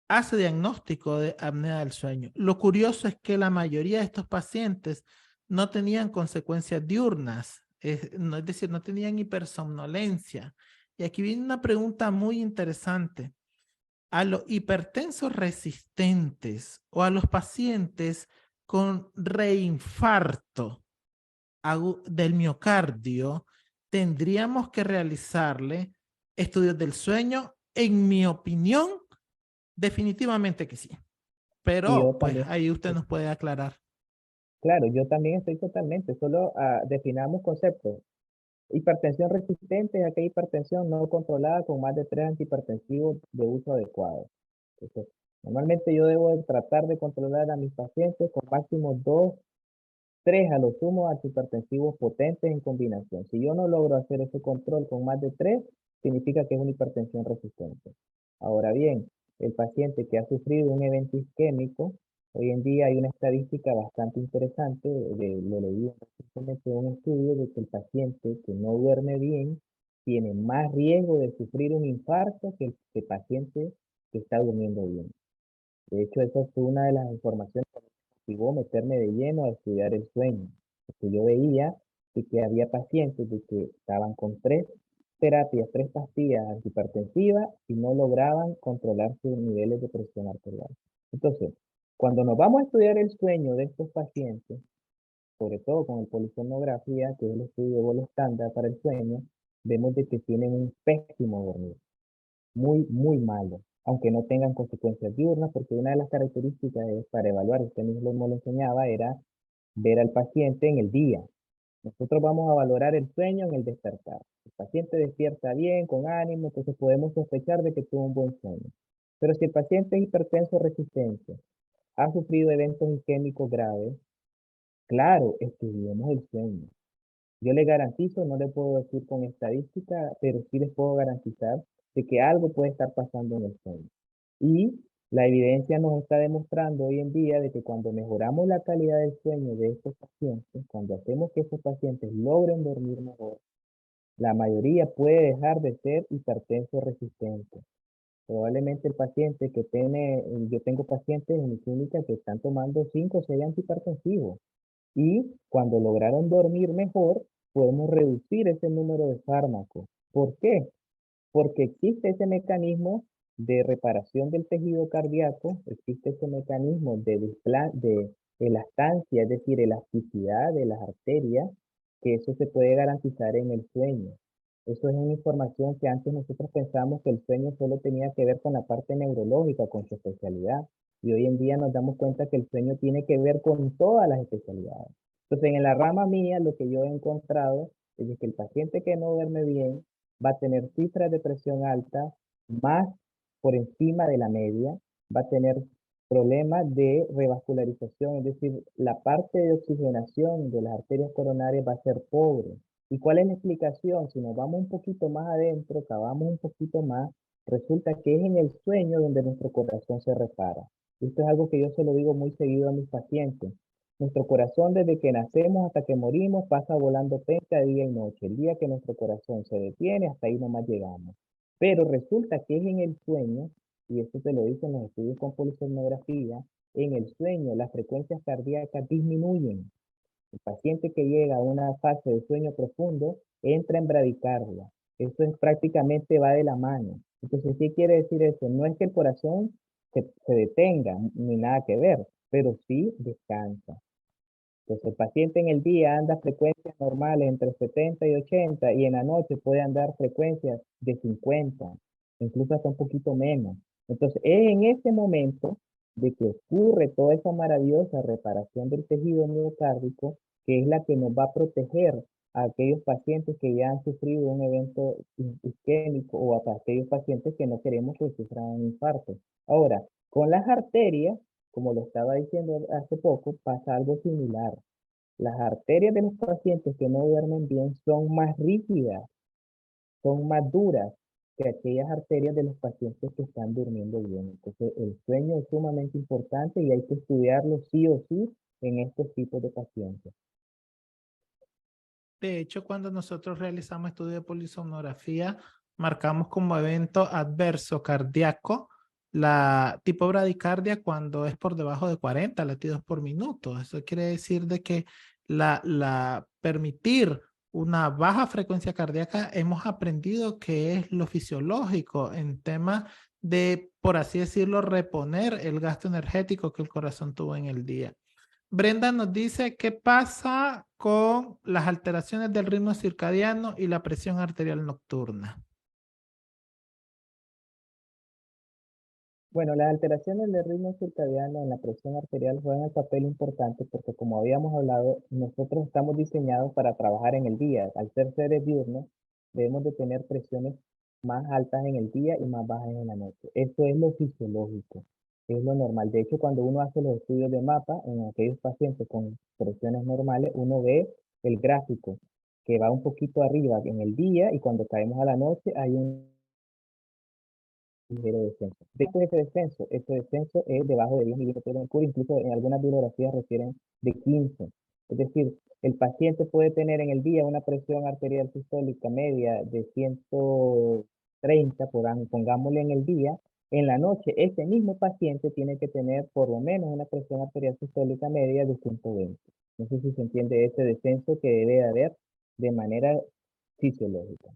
hace diagnóstico de apnea del sueño. Lo curioso es que la mayoría de estos pacientes no tenían consecuencias diurnas, es decir, no tenían hipersomnolencia. Y aquí viene una pregunta muy interesante. A los hipertensos resistentes o a los pacientes con reinfarto del miocardio, tendríamos que realizarle estudios del sueño. En mi opinión, definitivamente que sí. Y yo Pero pues también, ahí usted nos puede aclarar. claro, yo también estoy totalmente, solo definamos conceptos. Hipertensión resistente es aquella hipertensión no controlada con más de 3 antihipertensivos de uso adecuado. Entonces, normalmente yo debo de tratar de controlar a mis pacientes con máximo 2, 3 a lo sumo antihipertensivos potentes en combinación. Si yo no logro hacer ese control con más de 3, significa que es una hipertensión resistente. Ahora bien, el paciente que ha sufrido un evento isquémico, hoy en día hay una estadística bastante interesante, lo leí recientemente en un estudio de que el paciente que no duerme bien tiene más riesgo de sufrir un infarto que el paciente que está durmiendo bien. De hecho, esa fue una de las informaciones que me motivó a meterme de lleno a estudiar el sueño. Porque yo veía que había pacientes de que estaban con 3 terapias, 3 pastillas antihipertensivas y no lograban controlar sus niveles de presión arterial. Entonces, cuando nos vamos a estudiar el sueño de estos pacientes, sobre todo con el polisomnografía, que es el estudio de bolo estándar para el sueño, vemos de que tienen un pésimo dormir, muy, muy malo, aunque no tengan consecuencias diurnas, porque una de las características para evaluar, usted mismo lo enseñaba, era ver al paciente en el día. Nosotros vamos a valorar el sueño en el despertar. El paciente despierta bien, con ánimo, entonces podemos sospechar de que tuvo un buen sueño. Pero si el paciente es hipertenso resistente, ha sufrido eventos isquémicos graves, claro, estudiemos el sueño. Yo le garantizo, no le puedo decir con estadística, pero sí les puedo garantizar de que algo puede estar pasando en el sueño. Y la evidencia nos está demostrando hoy en día de que cuando mejoramos la calidad del sueño de estos pacientes, cuando hacemos que estos pacientes logren dormir mejor, la mayoría puede dejar de ser hipertenso resistente. Probablemente el paciente que tiene, yo tengo pacientes en mi clínica que están tomando 5 o 6 antihipertensivos y cuando lograron dormir mejor, podemos reducir ese número de fármacos. ¿Por qué? Porque existe ese mecanismo de reparación del tejido cardíaco, existe ese mecanismo de elastancia, es decir, elasticidad de las arterias, que eso se puede garantizar en el sueño. Eso es una información que antes nosotros pensamos que el sueño solo tenía que ver con la parte neurológica, con su especialidad. Y hoy en día nos damos cuenta que el sueño tiene que ver con todas las especialidades. Entonces, en la rama mía, lo que yo he encontrado es que el paciente que no duerme bien va a tener cifras de presión alta más por encima de la media, va a tener problemas de revascularización, es decir, la parte de oxigenación de las arterias coronarias va a ser pobre. ¿Y cuál es la explicación? Si nos vamos un poquito más adentro, cavamos un poquito más, resulta que es en el sueño donde nuestro corazón se repara. Esto es algo que yo se lo digo muy seguido a mis pacientes. Nuestro corazón desde que nacemos hasta que morimos pasa volando penca día y noche. El día que nuestro corazón se detiene, hasta ahí nomás llegamos. Pero resulta que es en el sueño, y esto se lo dicen los estudios con polisomnografía, en el sueño las frecuencias cardíacas disminuyen. El paciente que llega a una fase de sueño profundo entra en bradicardia. Esto es, prácticamente va de la mano. Entonces, ¿qué quiere decir eso? No es que el corazón se detenga, ni nada que ver, pero sí descansa. Entonces, el paciente en el día anda frecuencias normales entre 70 y 80 y en la noche puede andar frecuencias de 50, incluso hasta un poquito menos. Entonces, es en ese momento de que ocurre toda esa maravillosa reparación del tejido miocárdico que es la que nos va a proteger a aquellos pacientes que ya han sufrido un evento isquémico o a aquellos pacientes que no queremos que sufran un infarto. Ahora, con las arterias, como lo estaba diciendo hace poco, pasa algo similar. Las arterias de los pacientes que no duermen bien son más rígidas, son más duras que aquellas arterias de los pacientes que están durmiendo bien. Entonces, el sueño es sumamente importante y hay que estudiarlo sí o sí en estos tipos de pacientes. De hecho, cuando nosotros realizamos estudio de polisomnografía, marcamos como evento adverso cardíaco la tipo bradicardia cuando es por debajo de 40 latidos por minuto. Eso quiere decir de que permitir una baja frecuencia cardíaca, hemos aprendido que es lo fisiológico en temas de, por así decirlo, reponer el gasto energético que el corazón tuvo en el día. Brenda nos dice qué pasa con las alteraciones del ritmo circadiano y la presión arterial nocturna. Bueno, las alteraciones del ritmo circadiano en la presión arterial juegan un papel importante porque, como habíamos hablado, nosotros estamos diseñados para trabajar en el día. Al ser seres diurnos, debemos de tener presiones más altas en el día y más bajas en la noche. Eso es lo fisiológico, es lo normal. De hecho, cuando uno hace los estudios de mapa en aquellos pacientes con presiones normales, uno ve el gráfico que va un poquito arriba en el día y cuando caemos a la noche hay un ligero descenso. Después de ese descenso es debajo de 10 milímetros de mercurio, incluso en algunas bibliografías refieren de 15. Es decir, el paciente puede tener en el día una presión arterial sistólica media de 130, pongámosle en el día. En la noche, ese mismo paciente tiene que tener por lo menos una presión arterial sistólica media de 120. No sé si se entiende ese descenso que debe de haber de manera fisiológica.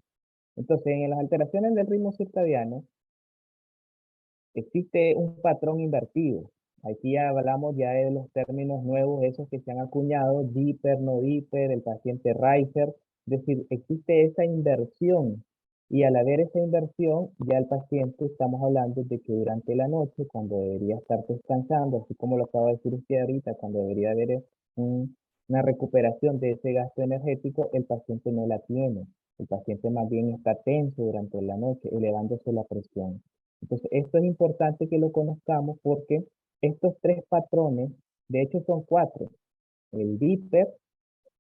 Entonces, en las alteraciones del ritmo circadiano, existe un patrón invertido. Aquí ya hablamos ya de los términos nuevos, esos que se han acuñado, Dipper, no Dipper, el paciente Riser. Es decir, existe esa inversión. Y al haber esa inversión, ya el paciente, estamos hablando de que durante la noche, cuando debería estar descansando, así como lo acaba de decir usted ahorita, cuando debería haber una recuperación de ese gasto energético, el paciente no la tiene. El paciente más bien está tenso durante la noche, elevándose la presión. Entonces, esto es importante que lo conozcamos porque estos tres patrones, de hecho son cuatro: el Dipper,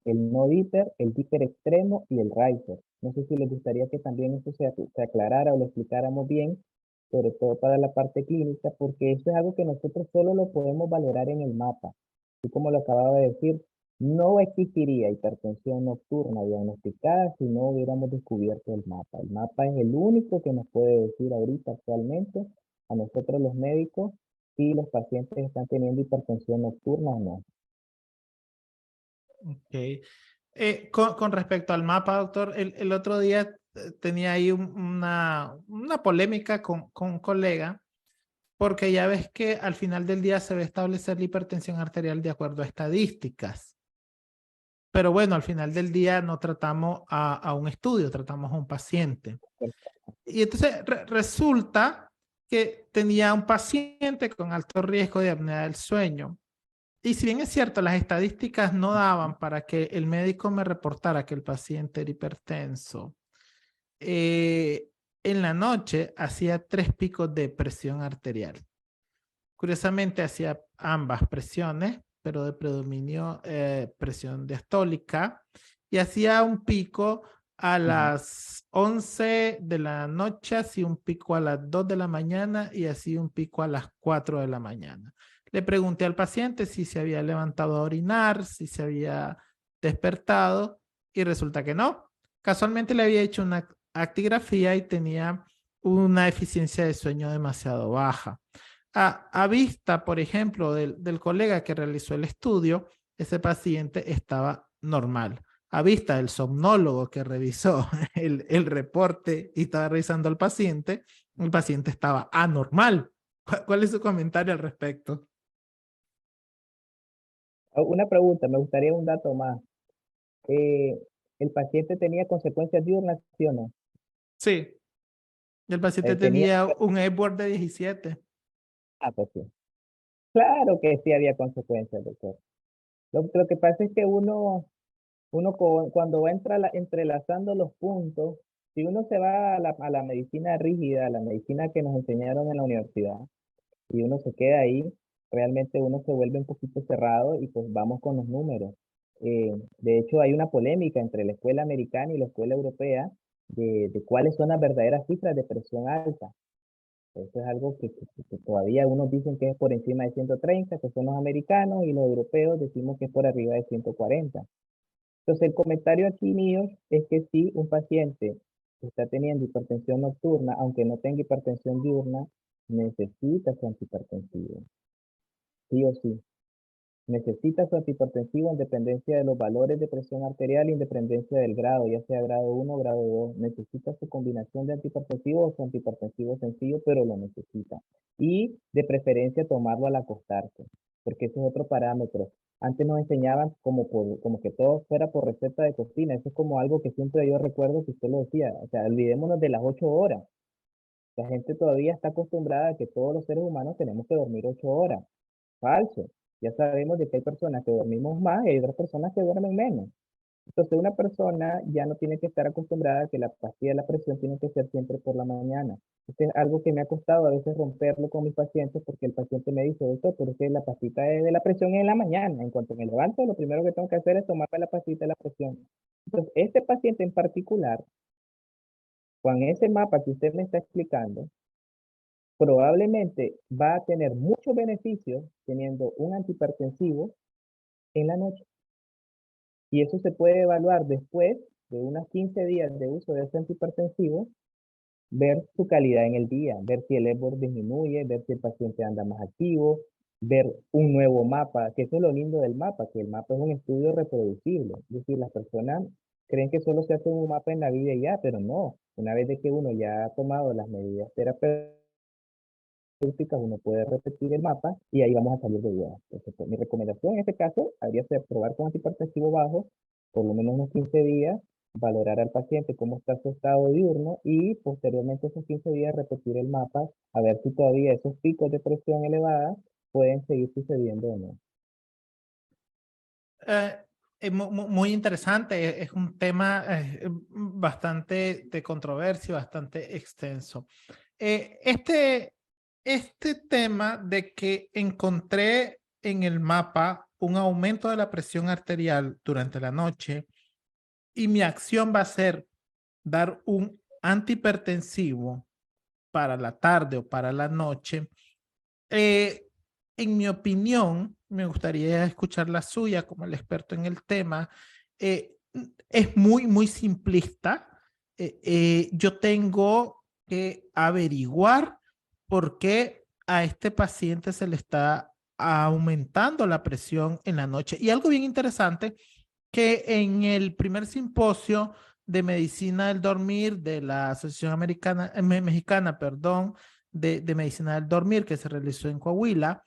el no Dipper, el Dipper extremo y el Riser. No sé si les gustaría que también esto se aclarara o lo explicáramos bien, sobre todo para la parte clínica, porque eso es algo que nosotros solo lo podemos valorar en el mapa. Y como lo acababa de decir, no existiría hipertensión nocturna diagnosticada si no hubiéramos descubierto el mapa. El mapa es el único que nos puede decir ahorita actualmente a nosotros los médicos si los pacientes están teniendo hipertensión nocturna o no. Ok. Con respecto al mapa, doctor, el otro día tenía ahí una polémica con un colega, porque ya ves que al final del día se va a establecer la hipertensión arterial de acuerdo a estadísticas. Pero bueno, al final del día no tratamos a un estudio, tratamos a un paciente. Y entonces resulta que tenía un paciente con alto riesgo de apnea del sueño. Y si bien es cierto, las estadísticas no daban para que el médico me reportara que el paciente era hipertenso, en la noche hacía 3 picos de presión arterial. Curiosamente hacía ambas presiones, pero de predominio presión diastólica, y hacía un pico a las 11 de la noche, así un pico a las 2 de la mañana y así un pico a las 4 de la mañana. Le pregunté al paciente si se había levantado a orinar, si se había despertado y resulta que no. Casualmente le había hecho una actigrafía y tenía una eficiencia de sueño demasiado baja. A vista, por ejemplo, del colega que realizó el estudio, ese paciente estaba normal. A vista del somnólogo que revisó el reporte y estaba revisando al paciente, el paciente estaba anormal. ¿Cuál es su comentario al respecto? Una pregunta, me gustaría un dato más. Eh, ¿El paciente tenía consecuencias diurnas, sí o no? Sí, el paciente Tenía, tenía un Epworth de 17. pues sí. Claro que sí había consecuencias, doctor. Lo que pasa es que cuando va entrelazando los puntos, si uno se va a la medicina rígida, a la medicina que nos enseñaron en la universidad, y uno se queda ahí, realmente uno se vuelve un poquito cerrado y pues vamos con los números. De hecho, hay una polémica entre la escuela americana y la escuela europea de cuáles son las verdaderas cifras de presión alta. Eso es algo que todavía unos dicen que es por encima de 130, que son los americanos, y los europeos decimos que es por arriba de 140. Entonces, el comentario aquí mío es que si un paciente está teniendo hipertensión nocturna, aunque no tenga hipertensión diurna, necesita su antihipertensivo, sí o sí. necesita su antihipertensivo en dependencia de los valores de presión arterial, independencia del grado, ya sea grado 1 o grado 2. Necesita su combinación de antihipertensivo o su antihipertensivo sencillo, pero lo necesita. Y de preferencia tomarlo al acostarse, porque ese es otro parámetro. Antes nos enseñaban como que todo fuera por receta de cocina. Eso es como algo que siempre yo recuerdo que usted lo decía. O sea, olvidémonos de las 8 horas. La gente todavía está acostumbrada a que todos los seres humanos tenemos que dormir 8 horas. Falso. Ya sabemos de que hay personas que dormimos más y hay otras personas que duermen menos. Entonces, una persona ya no tiene que estar acostumbrada a que la pastilla de la presión tiene que ser siempre por la mañana. Este es algo que me ha costado a veces romperlo con mis pacientes porque el paciente me dice, doctor, pero es que la pastita de la presión es en la mañana. En cuanto me levanto, lo primero que tengo que hacer es tomarme la pastita de la presión. Entonces, este paciente en particular, con ese mapa que usted me está explicando, probablemente va a tener muchos beneficios teniendo un antihipertensivo en la noche. Y eso se puede evaluar después de unos 15 días de uso de ese antihipertensivo, ver su calidad en el día, ver si el Epworth disminuye, ver si el paciente anda más activo, ver un nuevo mapa, que eso es lo lindo del mapa, que el mapa es un estudio reproducible. Es decir, las personas creen que solo se hace un mapa en la vida y ya, pero no. Una vez de que uno ya ha tomado las medidas terapéuticas, uno puede repetir el mapa y ahí vamos a salir de dudas. Entonces, pues, mi recomendación en este caso habría ser probar con antihipertensivo bajo, por lo menos unos 15 días, valorar al paciente cómo está su estado diurno y posteriormente esos 15 días repetir el mapa a ver si todavía esos picos de presión elevada pueden seguir sucediendo o no. Eh, es muy interesante, es un tema bastante de controversia, bastante extenso. Este tema de que encontré en el mapa un aumento de la presión arterial durante la noche y mi acción va a ser dar un antihipertensivo para la tarde o para la noche. Eh, en mi opinión, me gustaría escuchar la suya como el experto en el tema. Eh, es muy simplista. Yo tengo que averiguar por qué a este paciente se le está aumentando la presión en la noche. Y algo bien interesante, que en el primer simposio de medicina del dormir de la Asociación Americana, Mexicana, perdón, de medicina del dormir que se realizó en Coahuila,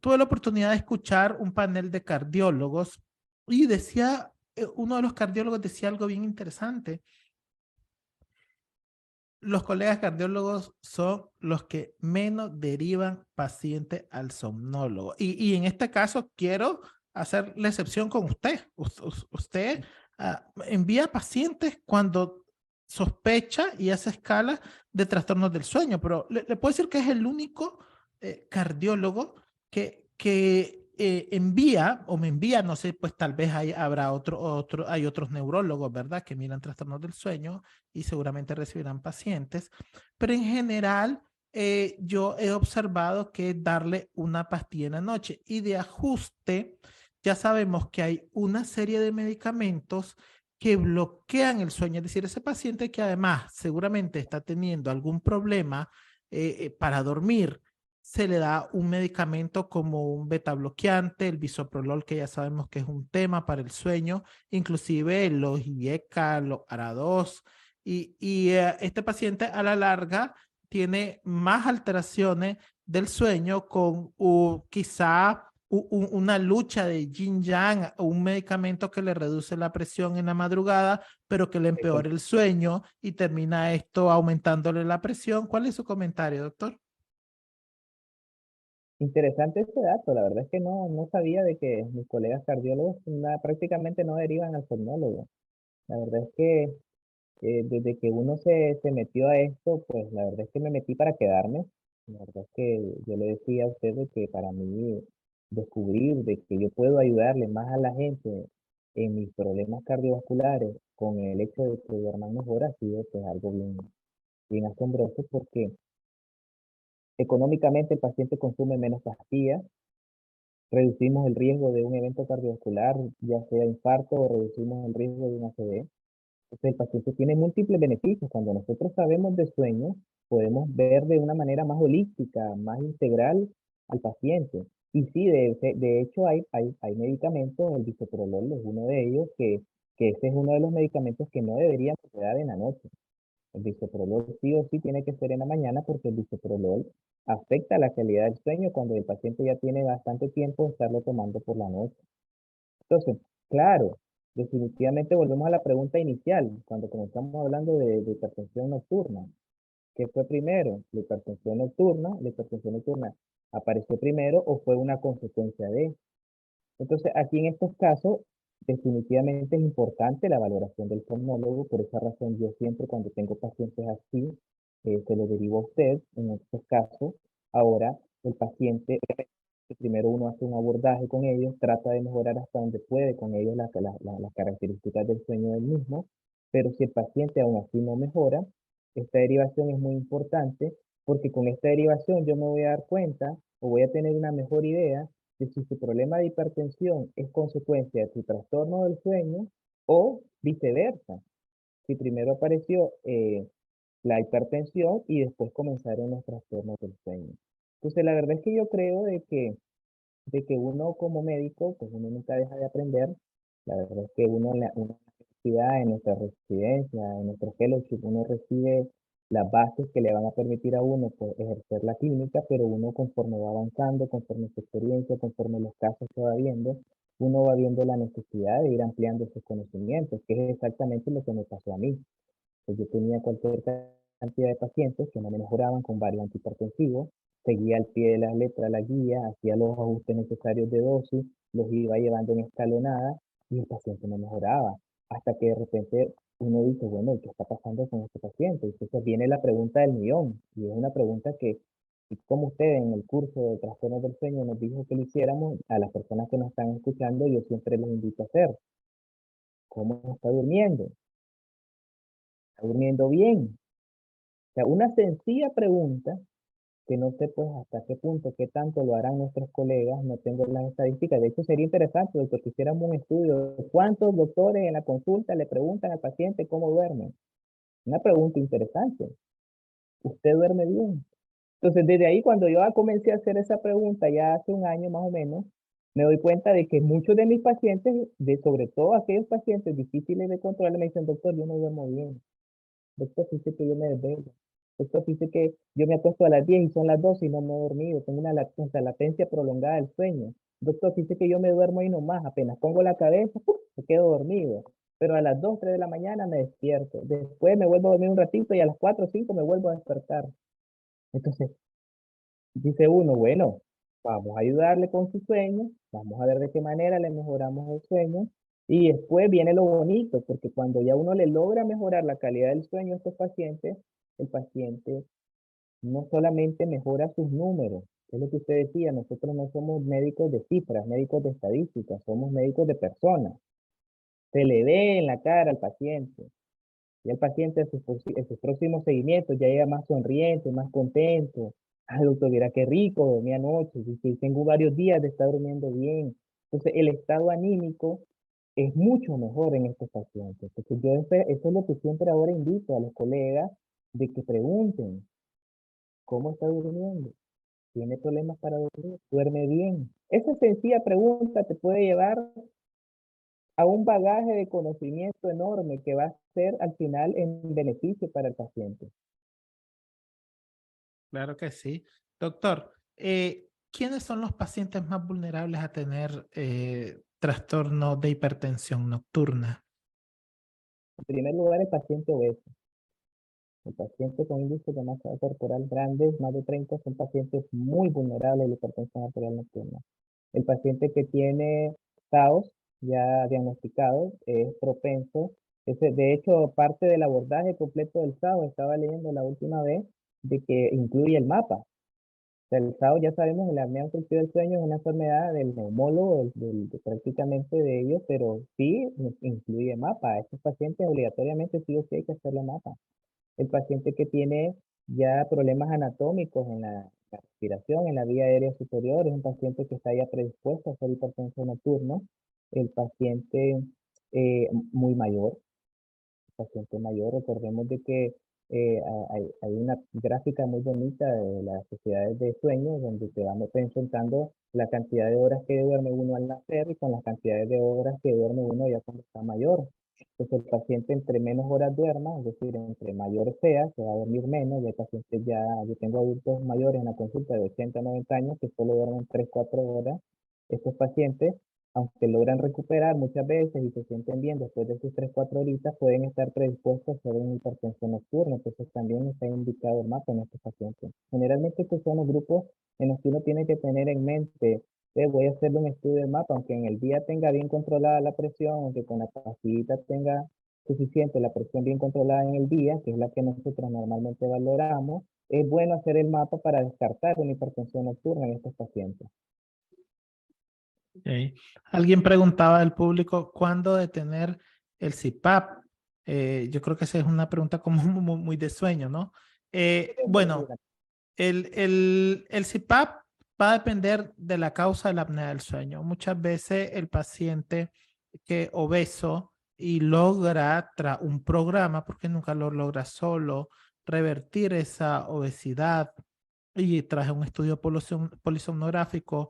tuve la oportunidad de escuchar un panel de cardiólogos y decía, uno de los cardiólogos decía algo bien interesante. Los colegas cardiólogos son los que menos derivan pacientes al somnólogo. Y en este caso quiero hacer la excepción con usted. Usted envía pacientes cuando sospecha y hace escala de trastornos del sueño, pero le puedo decir que es el único cardiólogo que envía o me envía, no sé, pues tal vez habrá hay otros neurólogos, ¿verdad? Que miran trastornos del sueño y seguramente recibirán pacientes, pero en general yo he observado que darle una pastilla en la noche y de ajuste, ya sabemos que hay una serie de medicamentos que bloquean el sueño, es decir, ese paciente que además seguramente está teniendo algún problema para dormir, se le da un medicamento como un beta bloqueante, el bisoprolol, que ya sabemos que es un tema para el sueño, inclusive los IECA, los ARA2, este paciente a la larga tiene más alteraciones del sueño con quizá una lucha de yin yang, un medicamento que le reduce la presión en la madrugada, pero que le empeora el sueño y termina esto aumentándole la presión. ¿Cuál es su comentario, doctor? Interesante este dato, la verdad es que no sabía de que mis colegas cardiólogos prácticamente no derivan al somnólogo. La verdad es que desde que uno se metió a esto, pues la verdad es que me metí para quedarme. La verdad es que yo le decía a usted de que para mí descubrir de que yo puedo ayudarle más a la gente en mis problemas cardiovasculares con el hecho de que duerman mejor ha sido pues algo bien asombroso porque económicamente el paciente consume menos pastillas, reducimos el riesgo de un evento cardiovascular, ya sea infarto o reducimos el riesgo de un ACV. Entonces, el paciente tiene múltiples beneficios. Cuando nosotros sabemos de sueño, podemos ver de una manera más holística, más integral al paciente. Y sí, de hecho hay medicamentos, el bisoprolol es uno de ellos, que ese es uno de los medicamentos que no deberían dar en la noche. El bisoprolol sí o sí tiene que ser en la mañana porque el bisoprolol afecta la calidad del sueño cuando el paciente ya tiene bastante tiempo de estarlo tomando por la noche. Entonces, claro, definitivamente volvemos a la pregunta inicial, cuando comenzamos hablando de hipertensión nocturna. ¿Qué fue primero? ¿La hipertensión nocturna? ¿La hipertensión nocturna apareció primero o fue una consecuencia de? Entonces, aquí en estos casos, definitivamente es importante la valoración del somnólogo. Por esa razón, yo siempre cuando tengo pacientes así, se lo derivo a usted en estos casos. Ahora, el paciente, primero uno hace un abordaje con ellos, trata de mejorar hasta donde puede con ellos las características del sueño del mismo, pero si el paciente aún así no mejora, esta derivación es muy importante porque con esta derivación yo me voy a dar cuenta o voy a tener una mejor idea de si su problema de hipertensión es consecuencia de su trastorno del sueño o viceversa. Si primero apareció la hipertensión y después comenzaron los trastornos del sueño. Entonces, la verdad es que yo creo de que uno como médico, pues uno nunca deja de aprender. La verdad es que uno en la universidad, en nuestra residencia, en nuestro fellowship, uno recibe las bases que le van a permitir a uno pues, ejercer la clínica, pero uno conforme va avanzando, conforme su experiencia, conforme los casos que va viendo, uno va viendo la necesidad de ir ampliando sus conocimientos, que es exactamente lo que me pasó a mí. Pues yo tenía cualquier cantidad de pacientes que no me mejoraban con varios antihipertensivos, seguía al pie de la letra la guía, hacía los ajustes necesarios de dosis, los iba llevando en escalonada y el paciente no mejoraba. Hasta que de repente uno dice, bueno, ¿qué está pasando con este paciente? Entonces viene la pregunta del millón, y es una pregunta que, y como usted en el curso de trastornos del sueño nos dijo que lo hiciéramos, a las personas que nos están escuchando, yo siempre les invito a hacer. ¿Cómo está durmiendo? ¿Está durmiendo bien? O sea, una sencilla pregunta que no sé pues hasta qué punto, qué tanto lo harán nuestros colegas, no tengo las estadísticas. De hecho, sería interesante, doctor, que hiciéramos un estudio de cuántos doctores en la consulta le preguntan al paciente cómo duerme. Una pregunta interesante. ¿Usted duerme bien? Entonces, desde ahí, cuando yo comencé a hacer esa pregunta, ya hace un año más o menos, me doy cuenta de que muchos de mis pacientes, sobre todo aquellos pacientes difíciles de controlar, me dicen, doctor, yo no duermo bien. Doctor, dice que yo me desvelo. Doctor, dice que yo me acuesto a las 10 y son las 12 y no me he dormido. Tengo una latencia prolongada del sueño. Doctor, dice que yo me duermo ahí nomás. Apenas pongo la cabeza, ¡pum!, me quedo dormido. Pero a las 2 3 de la mañana me despierto. Después me vuelvo a dormir un ratito y a las 4 o 5 me vuelvo a despertar. Entonces, dice uno, bueno, vamos a ayudarle con su sueño, vamos a ver de qué manera le mejoramos el sueño. Y después viene lo bonito, porque cuando ya uno le logra mejorar la calidad del sueño a estos pacientes, el paciente no solamente mejora sus números, es lo que usted decía, nosotros no somos médicos de cifras, médicos de estadísticas, somos médicos de personas. Se le ve en la cara al paciente, y el paciente en sus próximos seguimientos ya llega más sonriente, más contento. Ah, doctor, mira qué rico, dormí anoche, y tengo varios días de estar durmiendo bien. Entonces, el estado anímico es mucho mejor en estos pacientes. Entonces, eso es lo que siempre ahora invito a los colegas, de que pregunten, ¿cómo está durmiendo? ¿Tiene problemas para dormir? ¿Duerme bien? Esa sencilla pregunta te puede llevar a un bagaje de conocimiento enorme que va a ser al final en beneficio para el paciente. Claro que sí. Doctor, ¿quiénes son los pacientes más vulnerables a tener trastorno de hipertensión nocturna? En primer lugar, el paciente obeso. El paciente con índice de masa corporal grandes, más de 30, son pacientes muy vulnerables a la hipertensión arterial nocturna. El paciente que tiene TAOS ya diagnosticado es propenso. De hecho, parte del abordaje completo del TAOS, estaba leyendo la última vez, de que incluye el mapa. El SAO ya sabemos, la apnea obstructiva del sueño es una enfermedad del neumólogo, prácticamente de ellos, pero sí incluye mapa. A estos pacientes obligatoriamente sí o sí hay que hacerle mapa. El paciente que tiene ya problemas anatómicos en la respiración, en la vía aérea superior, es un paciente que está ya predispuesto a hacer hipertensión nocturno. El paciente muy mayor, paciente mayor, recordemos de que hay una gráfica muy bonita de las sociedades de sueño donde te van presentando la cantidad de horas que duerme uno al nacer y con las cantidades de horas que duerme uno ya cuando está mayor. Entonces el paciente entre menos horas duerma, es decir, entre mayor sea, se va a dormir menos. Y el paciente ya, yo tengo adultos mayores en la consulta de 80 90 años que solo duermen 3 4 horas. Estos pacientes, aunque logran recuperar muchas veces y se sienten bien después de sus 3 4 horitas, pueden estar predispuestos a hacer una hipertensión nocturna. Entonces también está indicado el mapa en estos pacientes. Generalmente estos son los grupos en los que uno tiene que tener en mente: voy a hacerle un estudio del mapa, aunque en el día tenga bien controlada la presión, aunque con la pastillita tenga suficiente la presión bien controlada en el día, que es la que nosotros normalmente valoramos. Es bueno hacer el mapa para descartar una hipertensión nocturna en estos pacientes. Ok. Alguien preguntaba al público cuándo detener el CPAP. Yo creo que esa es una pregunta como muy de sueño, ¿no? Bueno, el CPAP va a depender de la causa de la apnea del sueño. Muchas veces el paciente que obeso y logra, tras un programa, porque nunca lo logra solo, revertir esa obesidad y tras un estudio polisomnográfico,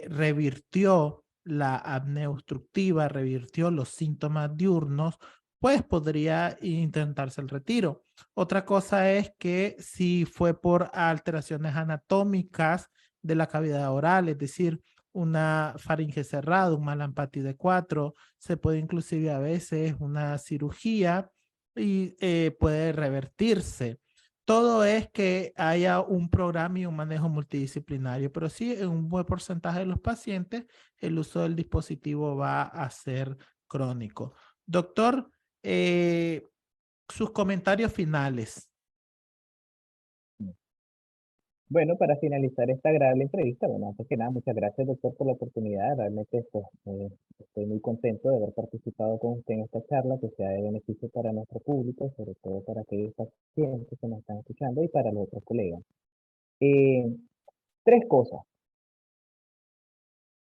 revirtió la apnea obstructiva, revirtió los síntomas diurnos, pues podría intentarse el retiro. Otra cosa es que si fue por alteraciones anatómicas de la cavidad oral, es decir, una faringe cerrada, un Mallampati de 4, se puede inclusive a veces una cirugía y puede revertirse. Todo es que haya un programa y un manejo multidisciplinario, pero sí en un buen porcentaje de los pacientes el uso del dispositivo va a ser crónico. Doctor, sus comentarios finales. Bueno, para finalizar esta agradable entrevista, bueno, antes que nada, muchas gracias, doctor, por la oportunidad. Realmente pues, estoy muy contento de haber participado con usted en esta charla, que sea de beneficio para nuestro público, sobre todo para aquellos pacientes que nos están escuchando y para los otros colegas. Eh, Tres cosas.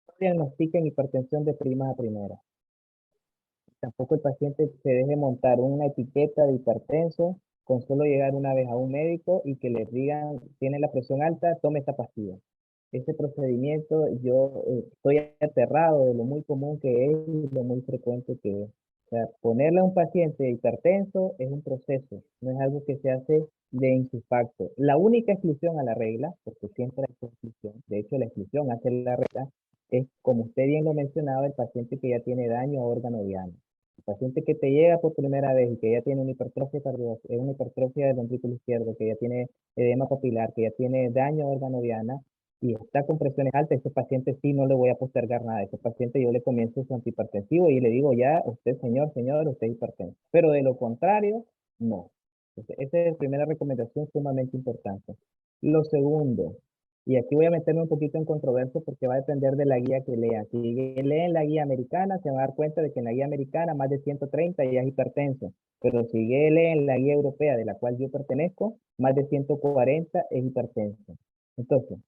No diagnostiquen hipertensión de primas a primera. Tampoco el paciente se deje montar una etiqueta de hipertenso con solo llegar una vez a un médico y que le digan: tiene la presión alta, tome esta pastilla. Ese procedimiento yo estoy aterrado de lo muy común que es y lo muy frecuente que es. O sea, ponerle a un paciente hipertenso es un proceso, no es algo que se hace de insufacto. La única exclusión a la regla, porque siempre hay exclusión, de hecho la exclusión hace la regla, es, como usted bien lo mencionaba, el paciente que ya tiene daño a órgano diana. El paciente que te llega por primera vez y que ya tiene una hipertrofia cardíaca, una hipertrofia del ventrículo izquierdo, que ya tiene edema papilar, que ya tiene daño a órgano diana y está con presiones altas, ese paciente sí no le voy a postergar nada. Ese paciente yo le comienzo su antihipertensivo y le digo: ya, usted, señor, usted es hipertenso. Pero de lo contrario, no. Entonces, esa es la primera recomendación sumamente importante. Lo segundo, y aquí voy a meterme un poquito en controversia porque va a depender de la guía que lean. Si leen la guía americana, se van a dar cuenta de que en la guía americana más de 130 ya es hipertenso. Pero si leen la guía europea, de la cual yo pertenezco, más de 140 es hipertenso. Entonces,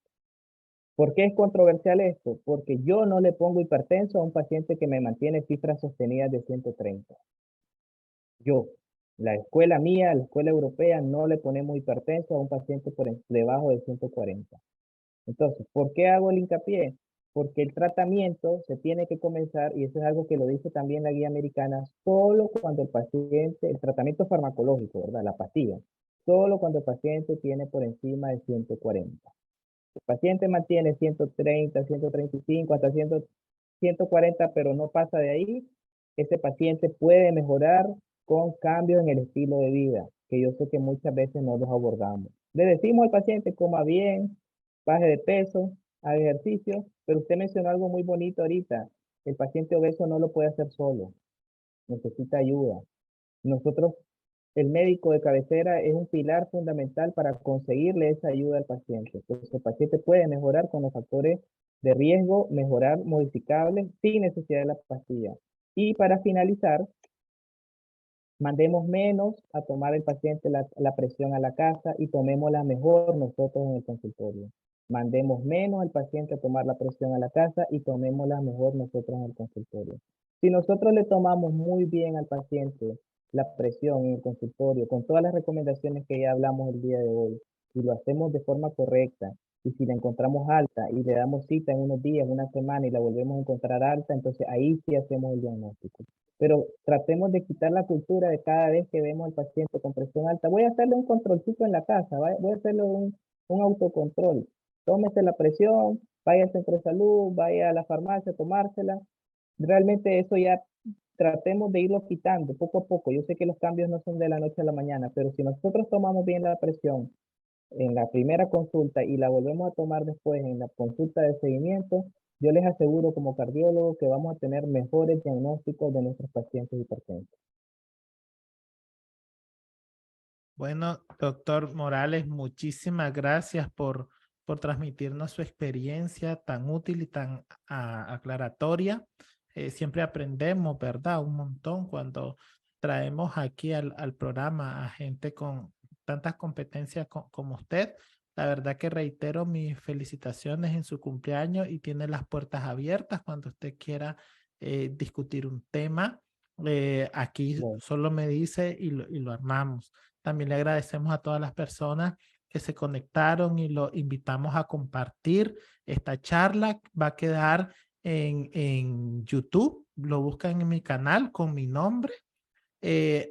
¿por qué es controversial esto? Porque yo no le pongo hipertenso a un paciente que me mantiene cifras sostenidas de 130. Yo, la escuela mía, la escuela europea, no le ponemos hipertenso a un paciente debajo de 140. Entonces, ¿por qué hago el hincapié? Porque el tratamiento se tiene que comenzar, y eso es algo que lo dice también la guía americana, solo cuando el paciente, el tratamiento farmacológico, ¿verdad? La pastilla, solo cuando el paciente tiene por encima de 140. El paciente mantiene 130, 135, hasta 100, 140, pero no pasa de ahí. Ese paciente puede mejorar con cambios en el estilo de vida, que yo sé que muchas veces no los abordamos. Le decimos al paciente: coma bien, baje de peso, haga ejercicio, pero usted mencionó algo muy bonito ahorita. El paciente obeso no lo puede hacer solo, necesita ayuda. Nosotros, el médico de cabecera, es un pilar fundamental para conseguirle esa ayuda al paciente. Entonces, el paciente puede mejorar con los factores de riesgo, mejorar modificables sin necesidad de la pastilla. Y para finalizar, mandemos menos a tomar el paciente la presión a la casa y tomémosla mejor nosotros en el consultorio. Mandemos menos al paciente a tomar la presión a la casa y tomémosla mejor nosotros en el consultorio. Si nosotros le tomamos muy bien al paciente la presión en el consultorio, con todas las recomendaciones que ya hablamos el día de hoy, y lo hacemos de forma correcta, y si la encontramos alta y le damos cita en unos días, una semana y la volvemos a encontrar alta, entonces ahí sí hacemos el diagnóstico. Pero tratemos de quitar la cultura de cada vez que vemos al paciente con presión alta. Voy a hacerle un controlcito en la casa, voy a hacerle un autocontrol. Tómese la presión, vaya al centro de salud, vaya a la farmacia a tomársela. Realmente eso ya tratemos de irlo quitando poco a poco. Yo sé que los cambios no son de la noche a la mañana, pero si nosotros tomamos bien la presión en la primera consulta y la volvemos a tomar después en la consulta de seguimiento, yo les aseguro como cardiólogo que vamos a tener mejores diagnósticos de nuestros pacientes hipertensos. Bueno, doctor Morales, muchísimas gracias por transmitirnos su experiencia tan útil y tan aclaratoria. Siempre aprendemos, ¿verdad? Un montón cuando traemos aquí al programa a gente con tantas competencias como usted. La verdad que reitero mis felicitaciones en su cumpleaños y tiene las puertas abiertas cuando usted quiera discutir un tema. Aquí Bueno, solo me dice y lo armamos. También le agradecemos a todas las personas que se conectaron y lo invitamos a compartir esta charla. Va a quedar en YouTube, lo buscan en mi canal con mi nombre.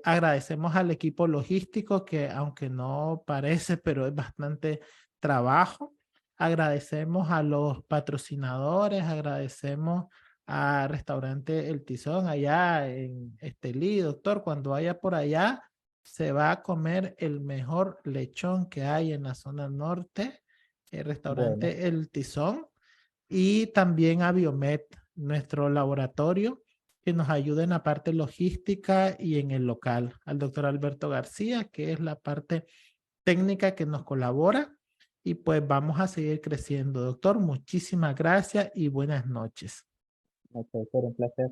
Agradecemos al equipo logístico que aunque no parece, pero es bastante trabajo. Agradecemos a los patrocinadores, agradecemos a Restaurante El Tizón allá en Estelí. Doctor, cuando vaya por allá, se va a comer el mejor lechón que hay en la zona norte, el bueno, Restaurante El Tizón, y también a Biomed, nuestro laboratorio que nos ayuda en la parte logística y en el local. Al doctor Alberto García, que es la parte técnica que nos colabora. Y pues vamos a seguir creciendo. Doctor, muchísimas gracias y buenas noches. ok, fue un placer.